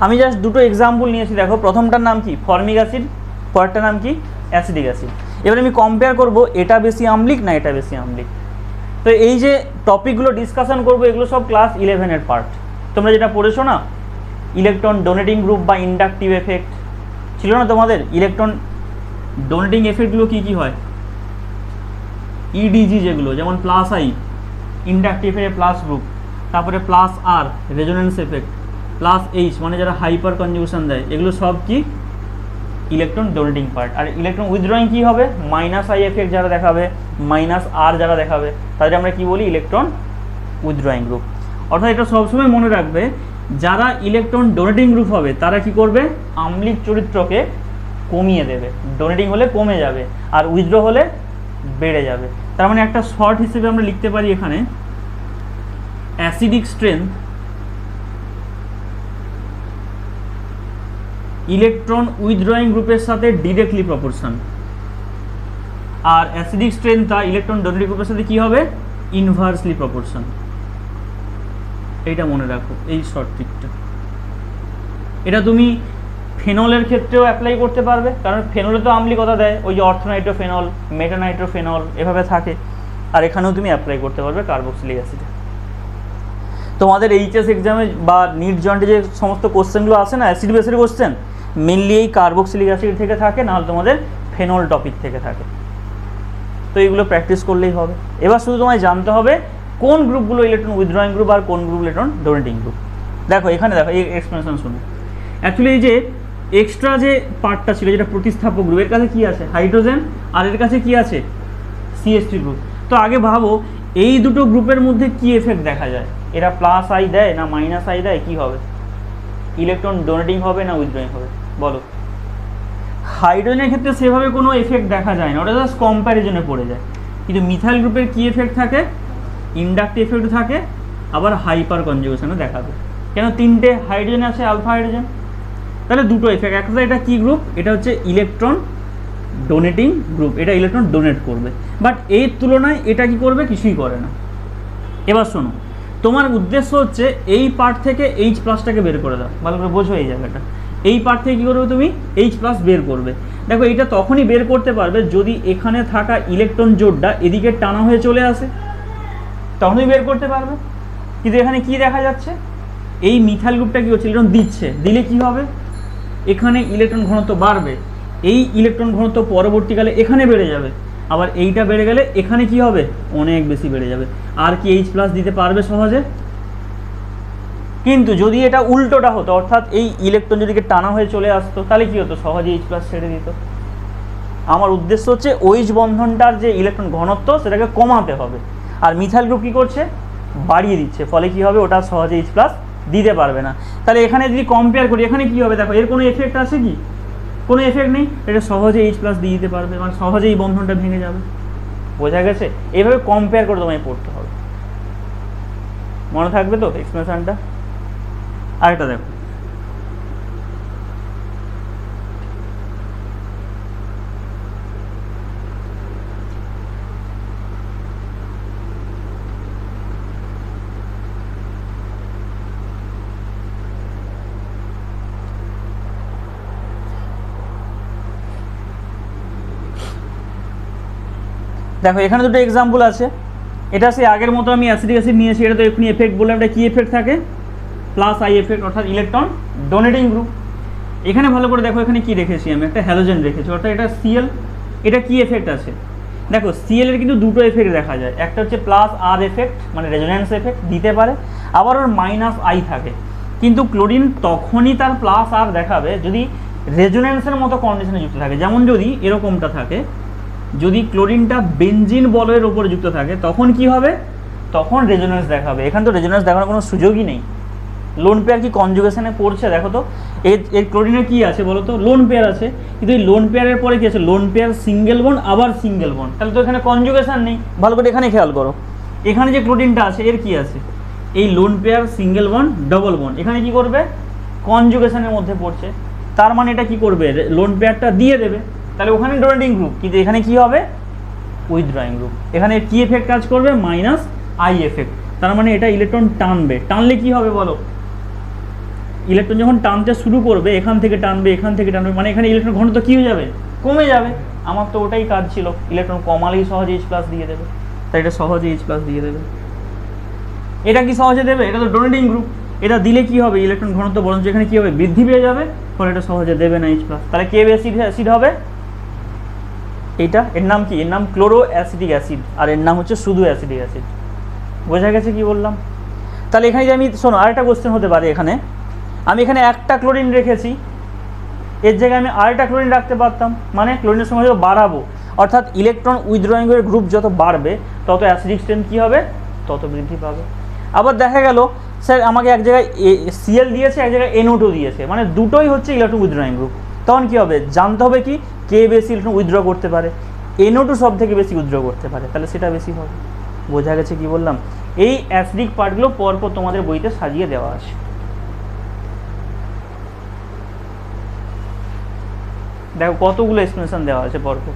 আমি জাস্ট দুটো এক্সাম্পল নিয়েছি, দেখো প্রথমটার নাম কি ফর্মিক অ্যাসিড, পরেরটার নাম কি অ্যাসিডিক অ্যাসিড। এবার আমি কম্পেয়ার করব এটা বেশি আম্লিক না এটা বেশি আম্লিক। তো এই যে টপিকগুলো ডিসকাশন করব এগুলো সব ক্লাস 11-এর পার্ট। তোমরা যেটা পড়েছো না ইলেকট্রন ডোনেটিং গ্রুপ বা ইন্ডাকটিভ এফেক্ট ছিল না তোমাদের, ইলেকট্রন ডোনেটিং এফেক্টগুলো কী কী হয়, ইডিজি যেগুলো, যেমন প্লাস আই ইন্ডাকটিভ এর প্লাস গ্রুপ, তারপরে প্লাস আর রেজোনেন্স এফেক্ট, প্লাস এইচ মানে যারা হাইপার কনজুগেশন দেয়, এগুলো সব কি ইলেকট্রন ডোনেটিং পার্ট। আর ইলেকট্রন উইথড্রয়িং কী হবে, মাইনাস আই এফেক্ট যারা দেখাবে, মাইনাস আর যারা দেখাবে তাদের আমরা কি বলি ইলেকট্রন উইথড্রয়িং গ্রুপ। অর্থাৎ এটা সবসময় মনে রাখবে যারা ইলেকট্রন ডোনেটিং গ্রুপ হবে তারা কি করবে, আম্লিক চরিত্রকে কমিয়ে দেবে, ডোনেটিং হলে কমে যাবে আর উইথড্র হলে বেড়ে যাবে। তার মানে একটা শর্ট হিসেবে আমরা লিখতে পারি এখানে অ্যাসিডিক স্ট্রেংথ ইলেকট্রন উইথড্রয়িং গ্রুপের সাথে ডিরেক্টলি প্রপোর্শন, আর অ্যাসিডিক স্ট্রেংথটা ইলেকট্রন ডোনেটিং গ্রুপের সাথে কি হবে ইনভার্সলি প্রপোর্শন। এইটা মনে রাখো এই শর্ট ট্রিকটা। এটা তুমি ফেনলের ক্ষেত্রেও অ্যাপ্লাই করতে পারবে, কারণ ফেনলে তো আম্লিকতা দেয়, ওই যে অর্থোনাইট্রোফেনল, মেটানাইট্রোফেনল এভাবে থাকে, আর এখানেও তুমি অ্যাপ্লাই করতে পারবে কার্বক্সিলিক অ্যাসিডে। তোমাদের এইচএস এক্সামে বা নিট জয়েন্টে যে সমস্ত কোশ্চেনগুলো আসে না অ্যাসিড বেসের কোশ্চেন, মেনলি এই কার্বক্সিলিক অ্যাসিড থেকে থাকে, নাহলে তোমাদের ফেনল টপিক থেকে থাকে। তো এইগুলো প্র্যাকটিস করলেই হবে। এবার শুধু তোমায় জানতে হবে কোন গ্রুপগুলো ইলেকট্রন উইথড্রয়িং গ্রুপ আর কোন গ্রুপ ইলেকট্রন ডোনেটিং গ্রুপ। দেখো এখানে দেখো এই এক্সপ্লেনেশন শুনো। অ্যাকচুয়ালি এই যে এক্সট্রা যে পার্টটা ছিল যেটা প্রতিস্থাপক গ্রুপ, এর কাছে কি আছে হাইড্রোজেন আর এর কাছে কি আছে CH3 গ্রুপ। তো আগে ভাবো এই দুটো গ্রুপের মধ্যে কি এফেক্ট দেখা যায়, এরা প্লাস আই দেয় না মাইনাস আই দেয়, কি হবে ইলেকট্রন ডোনেটিং হবে না উইথড্রয়িং হবে বলো। হাইড্রোজেনের ক্ষেত্রে সেভাবে কোনো এফেক্ট দেখা যায় না, ওটা জাস্ট কম্প্যারিজনে পড়ে যায়। কিন্তু মিথাইল গ্রুপের কি এফেক্ট থাকে, ইন্ডাকটিভ এফেক্ট থাকে, আবার হাইপার কনজুগেশনও দেখাবে। কেন তিনটে হাইড্রোজেন আছে আলফা হাইড্রোজেন, তাহলে দুটো এফেক্ট। একটা এটা কি গ্রুপ, এটা হচ্ছে ইলেকট্রন ডোনেটিং গ্রুপ, এটা ইলেকট্রন ডোনেট করবে, বাট এর তুলনায় এটা কি করবে কিছুই করে না। এবার শোনো তোমার উদ্দেশ্য হচ্ছে এই পার্ট থেকে এইচ প্লাসটাকে বের করে দাও, ভালো করে বোঝো এই জায়গাটা। এই পার্ট থেকে কী করবে তুমি এইচ প্লাস বের করবে। দেখো এটা তখনই বের করতে পারবে যদি এখানে থাকা ইলেকট্রন জোড়টা এদিকে টানা হয়ে চলে আসে, তখনই বের করতে পারবে। কিন্তু এখানে কি দেখা যাচ্ছে, এই মিথাইল গ্রুপটা কী হচ্ছে ইলেকট্রন দিচ্ছে, দিলে কি হবে এখানে ইলেকট্রন ঘনত্ব বাড়বে, এই ইলেকট্রন ঘনত্ব পরবর্তীকালে এখানে বেড়ে যাবে, আবার এইটা বেড়ে গেলে এখানে কি হবে অনেক বেশি বেড়ে যাবে। আর কি এইচ প্লাস দিতে পারবে সহজে? কিন্তু যদি এটা উল্টোটা হতো, অর্থাৎ এই ইলেকট্রন যদি টানা হয়ে চলে আসতো, তাহলে কি হতো সহজে এইচ প্লাস ছেড়ে দিত। আমার উদ্দেশ্য হচ্ছে ওইচ বন্ধনটার যে ইলেকট্রন ঘনত্ব সেটাকে কমাতে হবে, আর মিথাইল গ্রুপ কী করছে বাড়িয়ে দিচ্ছে, ফলে কি হবে ওটা সহজে এইচ প্লাস দিতে পারবে না। তাহলে এখানে যদি কম্পেয়ার করি এখানে কি হবে, দেখো এর কোনো এফেক্ট আছে কি, কোনো এফেক্ট নেই, এটা সহজে এইচ প্লাস দিয়ে দিতে পারবে, মানে সহজেই বন্ধনটা ভেঙে যাবে। বোঝা গেছে? এইভাবে কম্পেয়ার করে তোমায় পড়তে হবে, মনে থাকবে তো এক্সপ্রেশনটা। আরেকটা দেখো, দেখো এখানে দুটো এক্সাম্পল আছে। এটা সে আগের মতো আমি অ্যাসিডিক অ্যাসিড নিয়েছি, এটা তো এক্ষুনি এফেক্ট বললাম, এটা কী এফেক্ট থাকে প্লাস আই এফেক্ট, অর্থাৎ ইলেকট্রন ডোনেটিং গ্রুপ। এখানে ভালো করে দেখো এখানে কি রেখেছি আমি, একটা হ্যালোজেন রেখেছি, অর্থাৎ এটা সিএল। এটা কি এফেক্ট আছে দেখো, সিএল এর কিন্তু দুটো এফেক্ট দেখা যায়, একটা হচ্ছে প্লাস আর এফেক্ট মানে রেজোন্যান্স এফেক্ট দিতে পারে, আবার ওর মাইনাস আই থাকে। কিন্তু ক্লোরিন তখনই তার প্লাস আর দেখাবে যদি রেজোন্যান্সের মতো কন্ডিশনে যুক্ত থাকে। যেমন যদি এরকমটা থাকে, যদি ক্লোরিনটা বেনজিন বলয়ের ওপরে যুক্ত থাকে তখন কি হবে, তখন রেজোন্যান্স দেখাবে। এখানে তো রেজোন্যান্স দেখানোর কোনো সুযোগই নেই। লোন পেয়ার কি কনজুগেশনে পড়ছে দেখো তো, এর ক্লোরিনের কি আছে বলো তো, লোন পেয়ার আছে, কিন্তু এই লোন পেয়ারের পরে কি আছে, লোন পেয়ার সিঙ্গেল বন্ড আবার সিঙ্গেল বন্ড, তাহলে তো এখানে কনজুগেশন নেই। ভালো করে এখানে খেয়াল করো, এখানে যে ক্লোরিনটা আছে এর কি আছে, এই lone pair single bond double bond, এখানে কি করবে কনজুগেশনের মধ্যে পড়ছে, তার মানে এটা কি করবে লোন পেয়ারটা দিয়ে দেবে, তাহলে ওখানে ডোনেটিং গ্রুপ, কিন্তু এখানে কি হবে উইথড্রয়িং গ্রুপ। এখানে কি এফেক্ট কাজ করবে, মাইনাস আই এফেক্ট, তার মানে এটা ইলেকট্রন টানবে, টানলে কি হবে বলো, ইলেকট্রন যখন টানতে শুরু করবে এখান থেকে টানবে মানে এখানে ইলেকট্রন ঘনত্ব কী হয়ে যাবে, কমে যাবে। আমার তো ওটাই কাজ ছিল, ইলেকট্রন কমালেই সহজে H প্লাস দিয়ে দেবে, তাই এটা সহজে H প্লাস দিয়ে দেবে। এটা কি সহজে দেবে, এটা তো ডোনেটিং গ্রুপ, এটা দিলে কি হবে, ইলেকট্রন ঘনত্ব বরঞ্চ এখানে কি হবে, বৃদ্ধি পেয়ে যাবে, ফলে এটা সহজে দেবে না H প্লাস। তাহলে কে অ্যাসিড হবে, এইটা, এর নাম কি, এর নাম ক্লোরো অ্যাসিডিক অ্যাসিড, আর এর নাম হচ্ছে শুধু অ্যাসিডিক অ্যাসিড। বোঝা গেছে কি বললাম? তাহলে এখানে যে আমি, শোনো, আরেকটা কোশ্চেন হতে পারে, এখানে আমি এখানে একটা ক্লোরিন রেখেছি, এর জায়গায় আমি আরেকটা ক্লোরিন রাখতে পারতাম, মানে ক্লোরিনের সংখ্যা যত বাড়াবো, অর্থাৎ ইলেকট্রন উইথড্রয়িংয়ের গ্রুপ যত বাড়বে তত অ্যাসিডিক স্ট্রেংথ কী হবে, তত বৃদ্ধি পাবে। আবার দেখা গেল স্যার আমাকে এক জায়গায় Cl দিয়েছে, এক জায়গায় NO2 দিয়েছে, মানে দুটোই হচ্ছে ইলেকট্রন উইথড্রয়িং গ্রুপ, তখন কী হবে, জানতে হবে কি কে বেশি ইলেকট্রন উইথড্র করতে পারে, NO2 সব থেকে বেশি উইথড্র করতে পারে, তাহলে সেটা বেশি হবে। বোঝা গেছে কি বললাম? এই অ্যাসিডিক পার্টগুলো পরপর তোমাদের বইতে সাজিয়ে দেওয়া আছে। দেখো কতগুলো এক্সপ্লেনেশন দেওয়া আছে পরপর,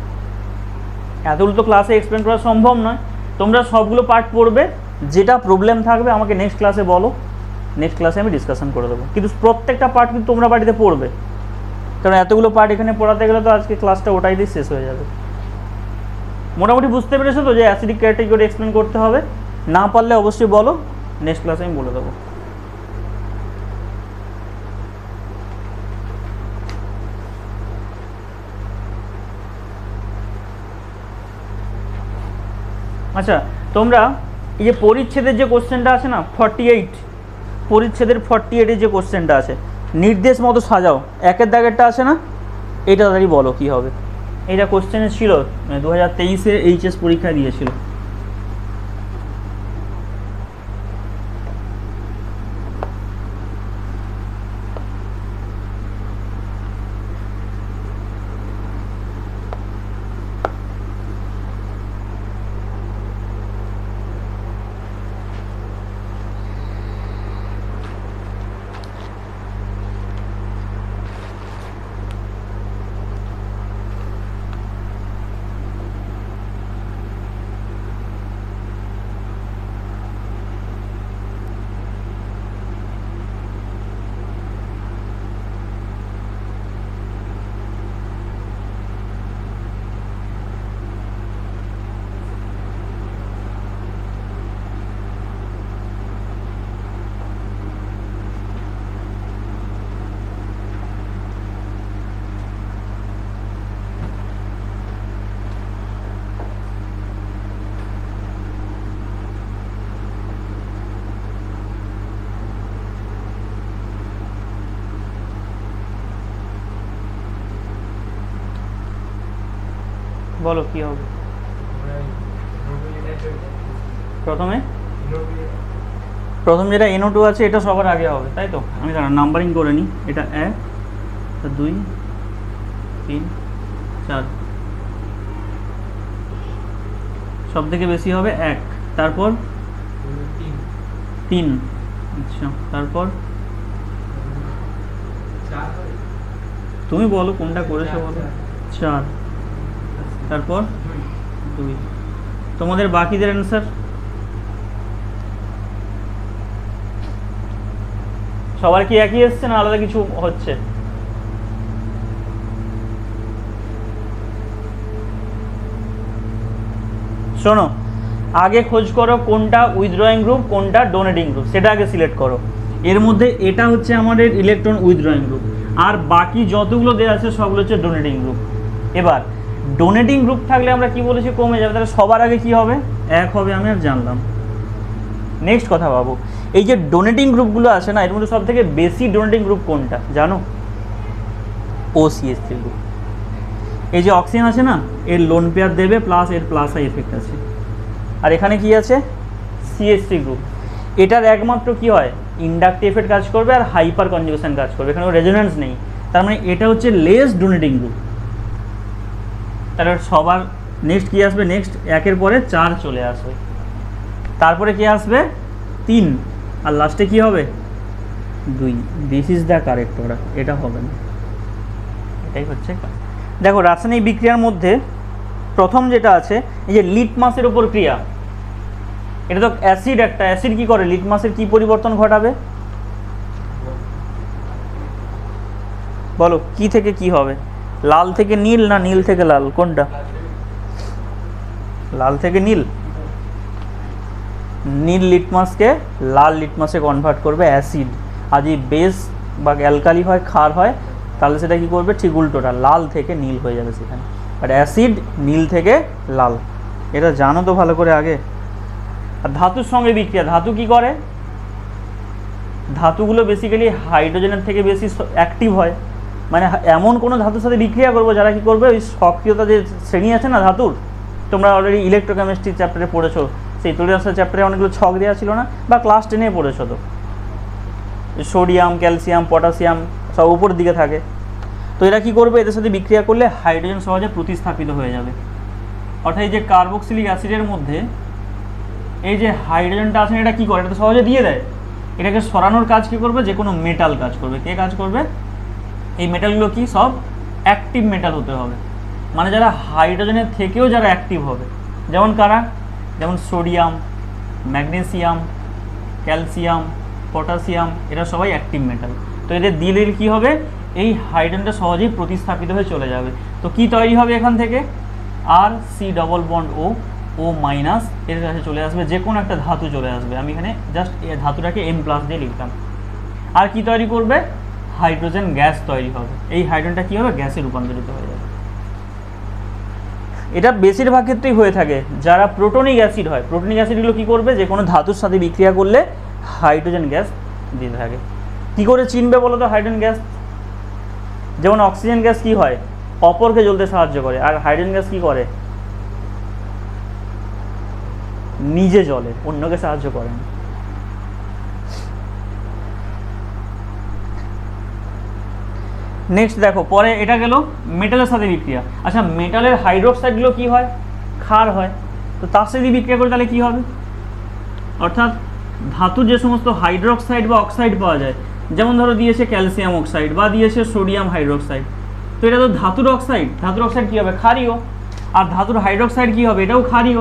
এতগুলো তো ক্লাসে এক্সপ্লেন করা সম্ভব নয়, তোমরা সবগুলো পার্ট পড়বে, যেটা প্রবলেম থাকবে আমাকে নেক্সট ক্লাসে বলো, নেক্সট ক্লাসে আমি ডিসকাশন করে দেবো, কিন্তু প্রত্যেকটা পার্ট কিন্তু তোমরা বাড়িতে পড়বে, কারণ এতগুলো পার্ট এখানে পড়াতে গেলে তো আজকে ক্লাসটা ওটাই দিয়ে শেষ হয়ে যাবে। মোটামুটি বুঝতে পেরেছো তো যে অ্যাসিডিক ক্যাটাগরি এক্সপ্লেন করতে হবে, না পারলে অবশ্যই বলো, নেক্সট ক্লাসে আমি বলে দেবো। আচ্ছা, তোমরা এই যে পরিচ্ছেদের যে কোশ্চেনটা আছে না 48, পরিচ্ছেদের 48-এর যে কোশ্চেনটা আছে, নির্দেশ মতো সাজাও, একের দাগেরটা আছে না, এটা তাড়াতাড়ি বলো কী হবে। এটা কোশ্চেনে ছিল 2023-এ HS পরীক্ষায় দিয়েছিল। বলো কি হবে। প্রথম যেটা NO2 আছে এটা সবার আগে হবে, তাই তো? আমি নাম্বারিং করে নিই, এটা 1, 2, 3, 4, সব থেকে বেশি হবে 1, তারপর 3, আচ্ছা, তারপর তুমি বলো কোনটা করেছো বলো, 4, তারপর 2, তোমাদের বাকিদের অ্যান্সার সবার কি একই এসছে না আলাদা কিছু হচ্ছে? শোনো, আগে খোঁজ করো কোনটা উইথড্রয়িং গ্রুপ কোনটা ডোনেটিং গ্রুপ, সেটা আগে সিলেক্ট করো। এর মধ্যে এটা হচ্ছে আমাদের ইলেকট্রন উইথড্রয়িং গ্রুপ, আর বাকি যতগুলো দেওয়া আছে সবগুলো হচ্ছে ডোনেটিং গ্রুপ। এবার ডোনেটিং গ্রুপ থাকলে আমরা কি বলেছি কমে যাবে, তাহলে সবার আগে কি হবে, 1 হবে, আমি আর জানলাম। নেক্সট কথা ভাবো, এই যে ডোনেটিং গ্রুপগুলো আছে না, এর মধ্যে সব থেকে বেশি ডোনেটিং গ্রুপ কোনটা জানো? OCH3 group. এই যে অক্সিজেন আছে না, এর লোন পেয়ার দেবে প্লাস এর প্লাস আই এফেক্ট আছে, আর এখানে কি আছে, CH3 গ্রুপ। এটার একমাত্র কি হয়, ইন্ডাকটিভ এফেক্ট কাজ করবে আর হাইপার কনজুগেশন কাজ করবে, এখানে রেজোন্যান্স নেই, তার মানে এটা হচ্ছে লেস ডোনেটিং গ্রুপ। তাহলে সবার নেক্সট কি আসবে, নেক্সট 1-এর পরে 4 চলে আসবে, তারপরে কি আসবে 3, আর লাস্টে কি হবে 2। This is the correct order, এটা হবে না, এটাই হচ্ছে। দেখো রাসায়নিক বিক্রিয়ার মধ্যে প্রথম যেটা আছে, এই যে লিটমাসের ওপর ক্রিয়া, এটা তো অ্যাসিড, একটা অ্যাসিড কি করে, লিটমাসের কি পরিবর্তন ঘটাবে, বলো কি থেকে কি হবে? লাল থেকে নীল না নীল থেকে লাল, কোনটা? লাল থেকে নীল। নীল লিটমাসকে লাল লিটমাসে কনভার্ট করবে অ্যাসিড। আর যদি বেস বা অ্যালকালি হয়, ক্ষার হয়, তাহলে সেটা কী করবে? ঠিক উল্টোটা, লাল থেকে নীল হয়ে যাবে সেখানে। আর অ্যাসিড নীল থেকে লাল, এটা জানো তো ভালো করে আগে। আর ধাতুর সঙ্গে বিক্রিয়া, ধাতু কি করে? ধাতুগুলো বেসিক্যালি হাইড্রোজেনের থেকে বেশি অ্যাক্টিভ হয়। মানে এমন কোনো ধাতুর সাথে বিক্রিয়া করবো যারা কি করবে, ওই সক্রিয়তা যে শ্রেণী আছে না ধাতুর, তোমরা অলরেডি ইলেকট্রোকেমিস্ট্রি চ্যাপ্টারে পড়েছো, সেই টলারেন্সের চ্যাপ্টারে অনেকগুলো ছক দেওয়া ছিল না, বা ক্লাস 10-এ পড়েছো তো। সোডিয়াম, ক্যালসিয়াম, পটাশিয়াম সব উপরের দিকে থাকে। তো এরা কী করবে? এদের সাথে বিক্রিয়া করলে হাইড্রোজেন সহজে প্রতিস্থাপিত হয়ে যাবে। অর্থাৎ এই যে কার্বক্সিলিক অ্যাসিডের মধ্যে এই যে হাইড্রোজেনটা আছে, এটা কী করে? এটা তো সহজে দিয়ে দেয়। এটাকে সরানোর কাজ কী করবে? যে কোনো মেটাল কাজ করবে। কে কাজ করবে? এই মেটালগুলো কি সব অ্যাক্টিভ মেটাল হতে হবে, মানে যারা হাইড্রোজেনের থেকেও যারা অ্যাক্টিভ হবে। যেমন কারা? যেমন সোডিয়াম, ম্যাগনেসিয়াম, ক্যালসিয়াম, পটাশিয়াম, এরা সবাই অ্যাক্টিভ মেটাল। তো এদের দিলে কী হবে? এই হাইড্রোজেনটা সহজেই প্রতিস্থাপিত হয়ে চলে যাবে। তো কি তৈরি হবে এখান থেকে? আর সি ডবল বন্ড ও, ও মাইনাস, এর কাছে চলে আসবে যে কোনো একটা ধাতু চলে আসবে। আমি এখানে জাস্ট এই ধাতুটাকে M+ দিয়ে লিখলাম। আর কি তৈরি করবে? হাইড্রোজেন গ্যাস তৈরি হবে। এই হাইড্রোজেনটা কী হবে? গ্যাসে রূপান্তরিত হয়ে যাবে। এটা বেশিরভাগ ক্ষেত্রেই হয়ে থাকে যারা প্রোটনিক অ্যাসিড হয়। প্রোটনিক অ্যাসিডগুলো কী করবে? যে কোনো ধাতুর সাথে বিক্রিয়া করলে হাইড্রোজেন গ্যাস দিতে থাকে। কী করে চিনবে বলো তো হাইড্রোজেন গ্যাস? যেমন অক্সিজেন গ্যাস কী হয়? অপরকে জ্বলতে সাহায্য করে। আর হাইড্রোজেন গ্যাস কী করে? নিজে জ্বলে, অন্যকে সাহায্য করে না। নেক্সট দেখো, পরে এটা গেল মেটালের সাথে বিক্রিয়া। আচ্ছা, মেটালের হাইড্রোক্সাইডগুলো কী হয়? ক্ষার হয়। তো তার সাথে বিক্রিয়া করে তাহলে কী হবে? অর্থাৎ ধাতুর যে সমস্ত হাইড্রোক্সাইড বা অক্সাইড পাওয়া যায়, যেমন ধরো দিয়েছে ক্যালসিয়াম অক্সাইড বা দিয়েছে সোডিয়াম হাইড্রোক্সাইড, তো এটা তো ধাতুর অক্সাইড। ধাতুর অক্সাইড কী হবে? ক্ষারীয়। আর ধাতুর হাইড্রোক্সাইড কী হবে? এটাও ক্ষারীয়।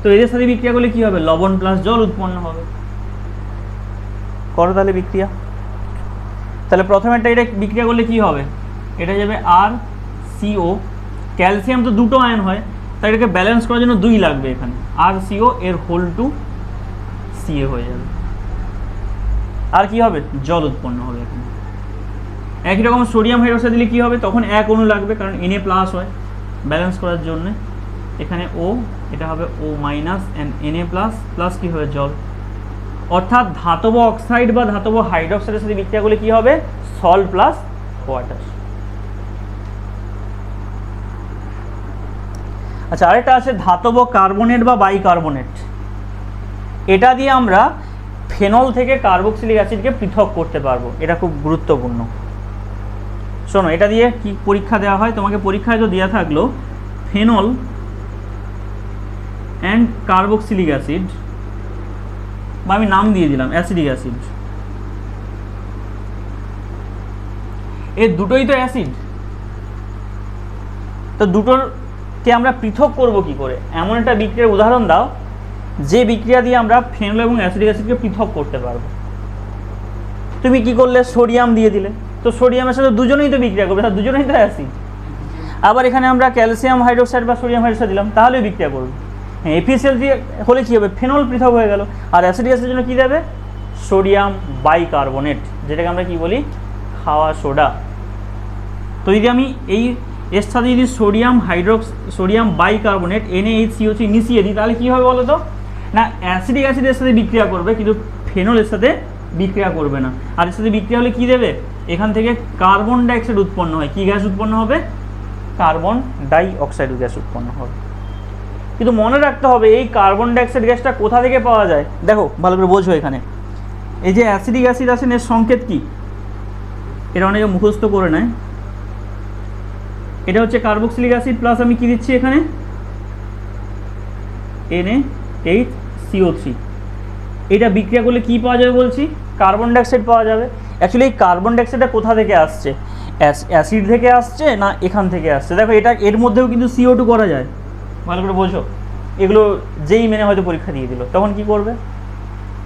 তো এদের সাথে বিক্রিয়া করলে কী হবে? লবণ প্লাস জল উৎপন্ন হবে। করো তাহলে বিক্রিয়া। তাহলে প্রথমেরটা এটা বিক্রিয়া করলে কী হবে? এটা যাবে আর সিও। ক্যালসিয়াম তো দুটো আয়ন হয়, তাই এটাকে ব্যালেন্স করার জন্য 2 লাগবে এখানে। আর সিও এর হোল টু সিএ হয়ে যাবে। আর কি হবে? জল উৎপন্ন হবে এখানে। একই রকম সোডিয়াম হাইড্রোক্সাইড দিলে কী হবে? তখন 1 অণু লাগবে, কারণ Na+ হয় ব্যালেন্স করার জন্য। এখানে ও, এটা হবে ও মাইনাস অ্যান্ড Na+, প্লাস কী হবে? জল। অর্থাৎ ধাতব অক্সাইড বা ধাতব হাইড্রোক্সাইডের সাথে বিক্রিয়া করলে কী হবে? সল প্লাস ওয়াটার। আচ্ছা, আরেকটা আছে ধাতব কার্বনেট বা বাইকার্বনেট। এটা দিয়ে আমরা ফেনল থেকে কার্বক্সিলিক অ্যাসিডকে পৃথক করতে পারবো। এটা খুব গুরুত্বপূর্ণ। শোনো, এটা দিয়ে কি পরীক্ষা দেওয়া হয়? তোমাকে পরীক্ষায় তো দেওয়া থাকলো ফেনল অ্যান্ড কার্বক্সিলিক অ্যাসিড, বা আমি নাম দিয়ে দিলাম অ্যাসিডিক অ্যাসিড। এর দুটোই তো অ্যাসিড। তো দুটোরকে আমরা পৃথক করব কি করে? এমন একটা বিক্রিয়ার উদাহরণ দাও যে বিক্রিয়া দিয়ে আমরা ফেনল এবং অ্যাসিডিক অ্যাসিডকে পৃথক করতে পারবো। তুমি কি করলে? সোডিয়াম দিয়ে দিলে। তো সোডিয়ামের সাথে দুজনেই তো বিক্রিয়া করবে, তাহলে দুজনেই তো অ্যাসিড। আবার এখানে আমরা ক্যালসিয়াম হাইড্রোক্সাইড বা সোডিয়াম হাইড্রোক্সাইড দিলাম, তাহলেও বিক্রিয়া করবে। হ্যাঁ, এফিসিএল দিয়ে হলে কী হবে? ফেনল পৃথক হয়ে গেল। আর অ্যাসিডিক অ্যাসিডের জন্য কী দেবে? সোডিয়াম বাইকার্বনেট, যেটাকে আমরা কি বলি? খাওয়া সোডা। তো যদি আমি এই এর সাথে যদি সোডিয়াম বাইকার্বনেট NaHCO3 মিশিয়ে দিই, তাহলে কী হবে বলো তো? না, অ্যাসিডিক অ্যাসিডের সাথে বিক্রিয়া করবে, কিন্তু ফেনলের সাথে বিক্রিয়া করবে না। আর এর সাথে বিক্রিয়া হলে কী দেবে? এখান থেকে কার্বন ডাইঅক্সাইড উৎপন্ন হয়। কী গ্যাস উৎপন্ন হবে? কার্বন ডাইঅক্সাইড গ্যাস উৎপন্ন হবে। কিন্তু মনে রাখতে হবে এই কার্বন ডাইঅক্সাইড গ্যাসটা কোথা থেকে পাওয়া যায়? দেখো ভালো করে বোঝো। এখানে এই যে অ্যাসিডিক অ্যাসিড আছে, এর সংকেত কি? এটা অনেকে মুখস্থ করে নেয়। এটা হচ্ছে কার্বক্সিলিক অ্যাসিড, প্লাস আমি কি দিচ্ছি এখানে? NaHCO3। এটা বিক্রিয়া করলে কি পাওয়া যাবে বলছি? কার্বন ডাইঅক্সাইড পাওয়া যাবে। অ্যাকচুয়ালি এই কার্বন ডাইঅক্সাইডটা কোথা থেকে আসছে? অ্যাসিড থেকে আসছে না এখান থেকে আসছে? দেখো, এটা এর মধ্যেও কিন্তু CO2 করা যায়। ভালো করে বোঝো। এগুলো যেই মেনে হয়তো পরীক্ষা দিয়ে দিল, তখন কি করবে?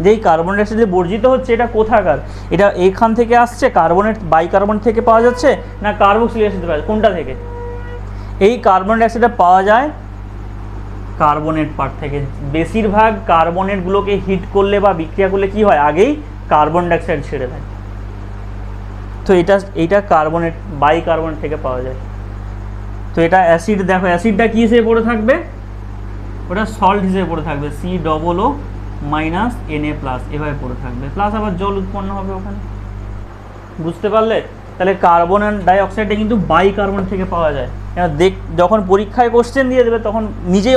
যেই কার্বন ডাইঅক্সাইড যে বর্জিত হচ্ছে এটা কোথাকার, এটা এখান থেকে আসছে কার্বনেট বাইকার্বন থেকে পাওয়া যাচ্ছে না কার্বক্সিলিক অ্যাসিড পাওয়া যাচ্ছে, কোনটা থেকে? এই কার্বন ডাইঅক্সাইডটা পাওয়া যায় কার্বনেট পার্ট থেকে। বেশিরভাগ কার্বনেটগুলোকে হিট করলে বা বিক্রিয়া করলে কি হয়, আগেই কার্বন ডাইঅক্সাইড ছেড়ে দেয়। তো এইটা কার্বনেট বাইকার্বনেট থেকে পাওয়া যায়। তো এটা অ্যাসিড, দেখো অ্যাসিডটা কী হিসেবে পড়ে থাকবে, ওটা সল্ট হিসেবে পড়ে থাকবে, COO -Na+, এভাবে পড়ে থাকবে, প্লাস আবার জল উৎপন্ন হবে ওখানে। বুঝতে পারলে? তাহলে কার্বন ডাইঅক্সাইডটা কিন্তু বাইকার্বন থেকে পাওয়া যায়। যখন পরীক্ষায় কোশ্চেন দিয়ে দেবে তখন নিজেই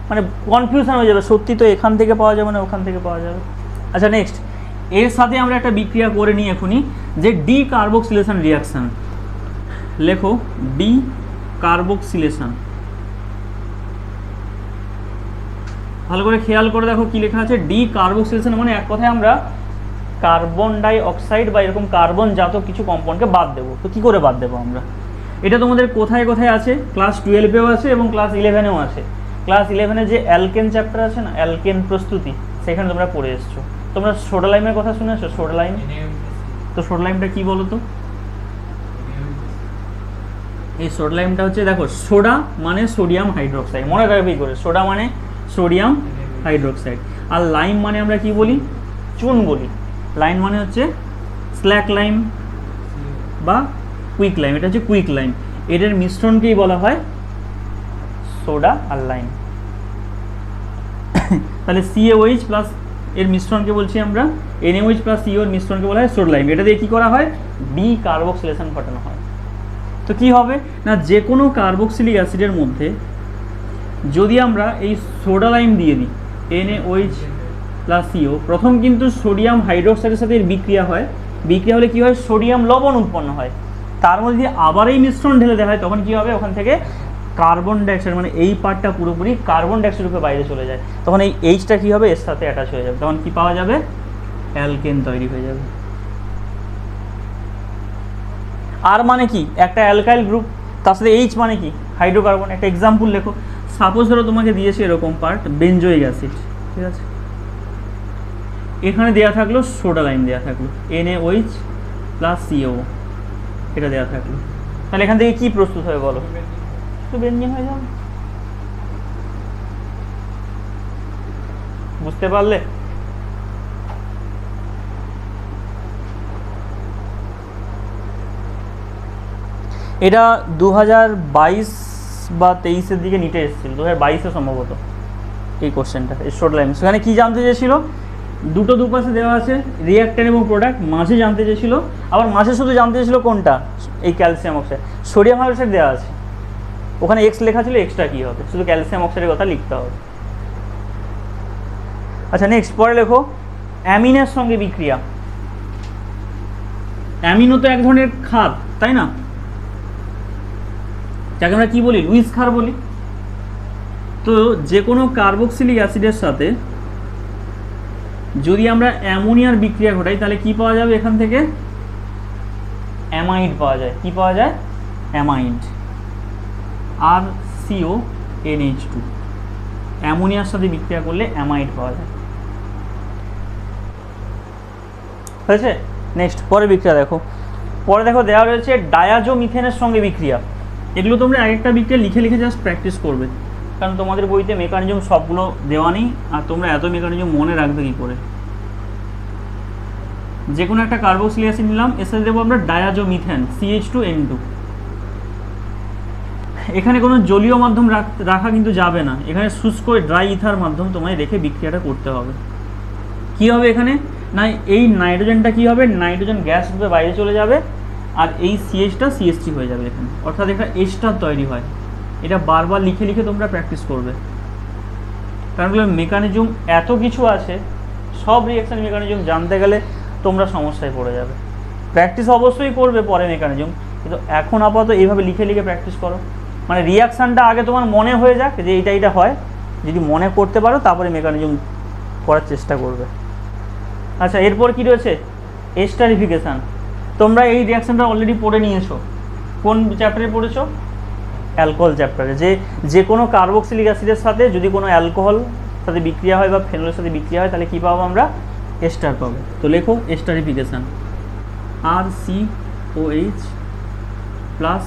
মানে কনফিউশন হয়ে যাবে, সত্যি তো এখান থেকে পাওয়া যাবে না ওখান থেকে পাওয়া যাবে। আচ্ছা নেক্সট, এর সাথে আমরা একটা বিক্রিয়া করে নিই এখনই, যে ডি কার্বক্সিলেশন রিয়াকশান। লেখো ডি কার্বক্সিলেশন, ভালো করে খেয়াল করে দেখো কি লেখা আছে। ডি কার্বক্সিলেশন মানে এক কথায় আমরা কার্বন ডাই অক্সাইড বা এরকম কার্বন জাত কিছু কম্পাউন্ডকে বাদ দেবো। তো কী করে বাদ দেবো আমরা? এটা তোমাদের কোথায় কোথায় আছে, ক্লাস 12-এও আছে এবং ক্লাস 11-এও আছে। ক্লাস 11-এ যে অ্যালকেন চ্যাপ্টার আছে না, অ্যালকেন প্রস্তুতি, সেখানে তোমরা পড়ে এসছো। তোমরা সোডা লাইমের কথা শুনেছো? সোডা লাইম, তো সোডা লাইমটা কী বলো তো? এই সোডা লাইমটা হচ্ছে, দেখো সোডা মানে সোডিয়াম হাইড্রোক্সাইড, মনে রাখবে করে, সোডা মানে সোডিয়াম হাইড্রোক্সাইড, আর লাইম মানে আমরা কি বলি, চুন বলি। লাইম মানে হচ্ছে স্ল্যাক লাইম বা কুইক লাইম, এটা হচ্ছে কুইক লাইম। এটার মিশ্রণকেই বলা হয় সোডা আর লাইম। তাহলে CaOH প্লাস এর মিশ্রণকে বলছি আমরা NaOH প্লাস CO এর মিশ্রণকে বলা হয় সোডা লাইম। এটা দিয়ে কী করা হয়, ডি কার্বক্সিলেশন ঘটানো হয়। তো কি হবে না, যে কোনো কার্বক্সিলিক অ্যাসিডের মধ্যে যদি আমরা এই সোডা লাইম দিয়ে দিই NaOH প্লাস CO, প্রথম কিন্তু সোডিয়াম হাইড্রোক্সাইডের সাথে এর বিক্রিয়া হয়, বিক্রিয়া হলে কী হয়, সোডিয়াম লবণ উৎপন্ন হয়। তার মধ্যে যদি আবার এই মিশ্রণ ঢেলে দেওয়া হয় তখন কী হবে, ওখান থেকে কার্বন ডাইঅক্সাইড মানে এই পার্টটা পুরোপুরি কার্বন ডাইঅক্সাইড রূপে বাইরে চলে যায়। তখন এই এইচটা কী হবে, এর সাথে অ্যাটাচ হয়ে যাবে, তখন কী পাওয়া যাবে, অ্যালকেন তৈরি হয়ে যাবে। আর মানে কি, একটা অ্যালকাইল গ্রুপ, তার সাথে এইচ মানে কি, হাইড্রোকার্বন। একটা এক্সাম্পল লেখো, সাপোজ ধরো তোমাকে দিয়েছে এরকম পার্ট বেনজোইক অ্যাসিড, ঠিক আছে, এখানে দেওয়া থাকলো সোডা লাইম, দেওয়া থাকলো NaOH প্লাস CO, এটা দেওয়া থাকলো, তাহলে এখান থেকে কি প্রস্তুত হবে বলো, তো বেনজিন হয়ে যাবে। বুঝতে পারলে? এটা 2022 বা 23-এর দিকে নিটে এসেছিল, 2022-এ সম্ভবত এই কোশ্চেনটা, এই সোডা লাইম। সেখানে কী জানতে চেয়েছিল, দুটো দুপাশে দেওয়া আছে রিঅ্যাক্ট্যান্ট এবং প্রোডাক্ট, মাঝে জানতে চেয়েছিল, আবার মাঝে শুধু জানতে চেয়েছিল কোনটা, এই ক্যালসিয়াম অক্সাইড। সোডিয়াম হাইড্রোক্সাইড দেওয়া আছে, ওখানে এক্স লেখা ছিল, এক্সট্রা কী হবে, শুধু ক্যালসিয়াম অক্সাইডের কথা লিখতে হবে। আচ্ছা নেক্সট, পরে লেখো অ্যামিনের সঙ্গে বিক্রিয়া। অ্যামিনও তো এক ধরনের খাদ, তাই না, যাকে আমরা কী বলি, লুইস ক্ষার বলি। তো যে কোনো কার্বক্সিলিক অ্যাসিডের সাথে যদি আমরা অ্যামোনিয়ার বিক্রিয়া ঘটাই তাহলে কি পাওয়া যাবে, এখান থেকে অ্যামাইড পাওয়া যায়। কি পাওয়া যায়, অ্যামাইড, আর CONH2, অ্যামোনিয়ার সাথে বিক্রিয়া করলে অ্যামাইড পাওয়া যায়। হয়েছে? নেক্সট পরে বিক্রিয়া দেখো, পরে দেখো দেওয়া রয়েছে ডায়াজোমিথেনের সঙ্গে বিক্রিয়া। এগুলো তোমরা একটা বিক্রিয়া লিখে লিখে জাস্ট প্র্যাকটিস করবে, কারণ তোমাদের বইতে মেকানিজম সবগুলো দেওয়া নেই, আর তোমরা এত মেকানিজম মনে রাখবে কী করে। যে কোনো একটা কার্বক্সিলিক অ্যাসিড নিলাম, এর সাথে দেবো আমরা ডায়াজোমিথেন CH2N2। এখানে কোনো জলীয় মাধ্যম রাখা কিন্তু যাবে না, এখানে শুষ্ক ড্রাই ইথার মাধ্যম তোমায় রেখে বিক্রিয়াটা করতে হবে। কী হবে এখানে না, এই নাইট্রোজেনটা কী হবে, নাইট্রোজেন গ্যাস রূপে বাইরে চলে যাবে, আর এই CH-টা CH3 হয়ে যাবে এখানে, অর্থাৎ একটা এস্টার তৈরি হয়। এটা বারবার লিখে লিখে তোমরা প্র্যাকটিস করবে, কারণ মেকানিজম এত কিছু আছে, সব রিঅ্যাকশন মেকানিজম জানতে গেলে তোমরা সমস্যায় পড়ে যাবে। প্র্যাকটিস অবশ্যই করবে পরে মেকানিজম, কিন্তু এখন আপাতত এইভাবে লিখে লিখে প্র্যাকটিস করো, মানে রিঅ্যাকশানটা আগে তোমার মনে হয়ে যাক যে এইটা হয়, যদি মনে করতে পারো তারপরে মেকানিজম করার চেষ্টা করবে। আচ্ছা এরপর কি রয়েছে, এস্টারিফিকেশান। তোমরা এই রিঅ্যাকশানটা অলরেডি পড়ে নিয়েছো, কোন চ্যাপ্টারে পড়েছো, অ্যালকোহল চ্যাপ্টারে। যে কোনো কার্বক্সিলিক অ্যাসিডের সাথে যদি কোনো অ্যালকোহল সাথে বিক্রিয়া হয় বা ফেনলের সাথে বিক্রিয়া হয় তাহলে কী পাবো আমরা, এস্টার পাবে। তো লেখো এস্টারিফিকেশান RCOH প্লাস,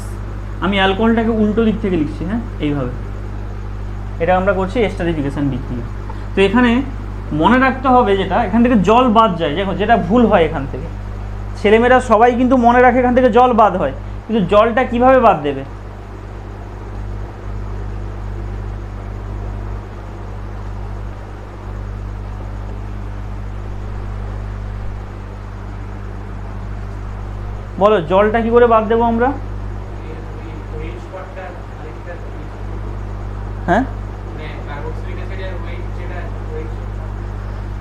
আমি অ্যালকোহলটাকে উল্টো দিক থেকে লিখছি, হ্যাঁ এইভাবে, এটা আমরা করছি এস্টারিফিকেশান বিক্রিয়া। তো এখানে মনে রাখতে হবে যেটা এখান থেকে জল বাদ যায়, দেখো যেটা ভুল হয় এখান থেকে, ছেলেমেয়েরা সবাই কিন্তু মনে রাখে এখান থেকে জল বাদ হয়, কিন্তু জলটা কিভাবে বাদ দেবে? বলো জলটা কি করে বাদ দেবো আমরা? হ্যাঁ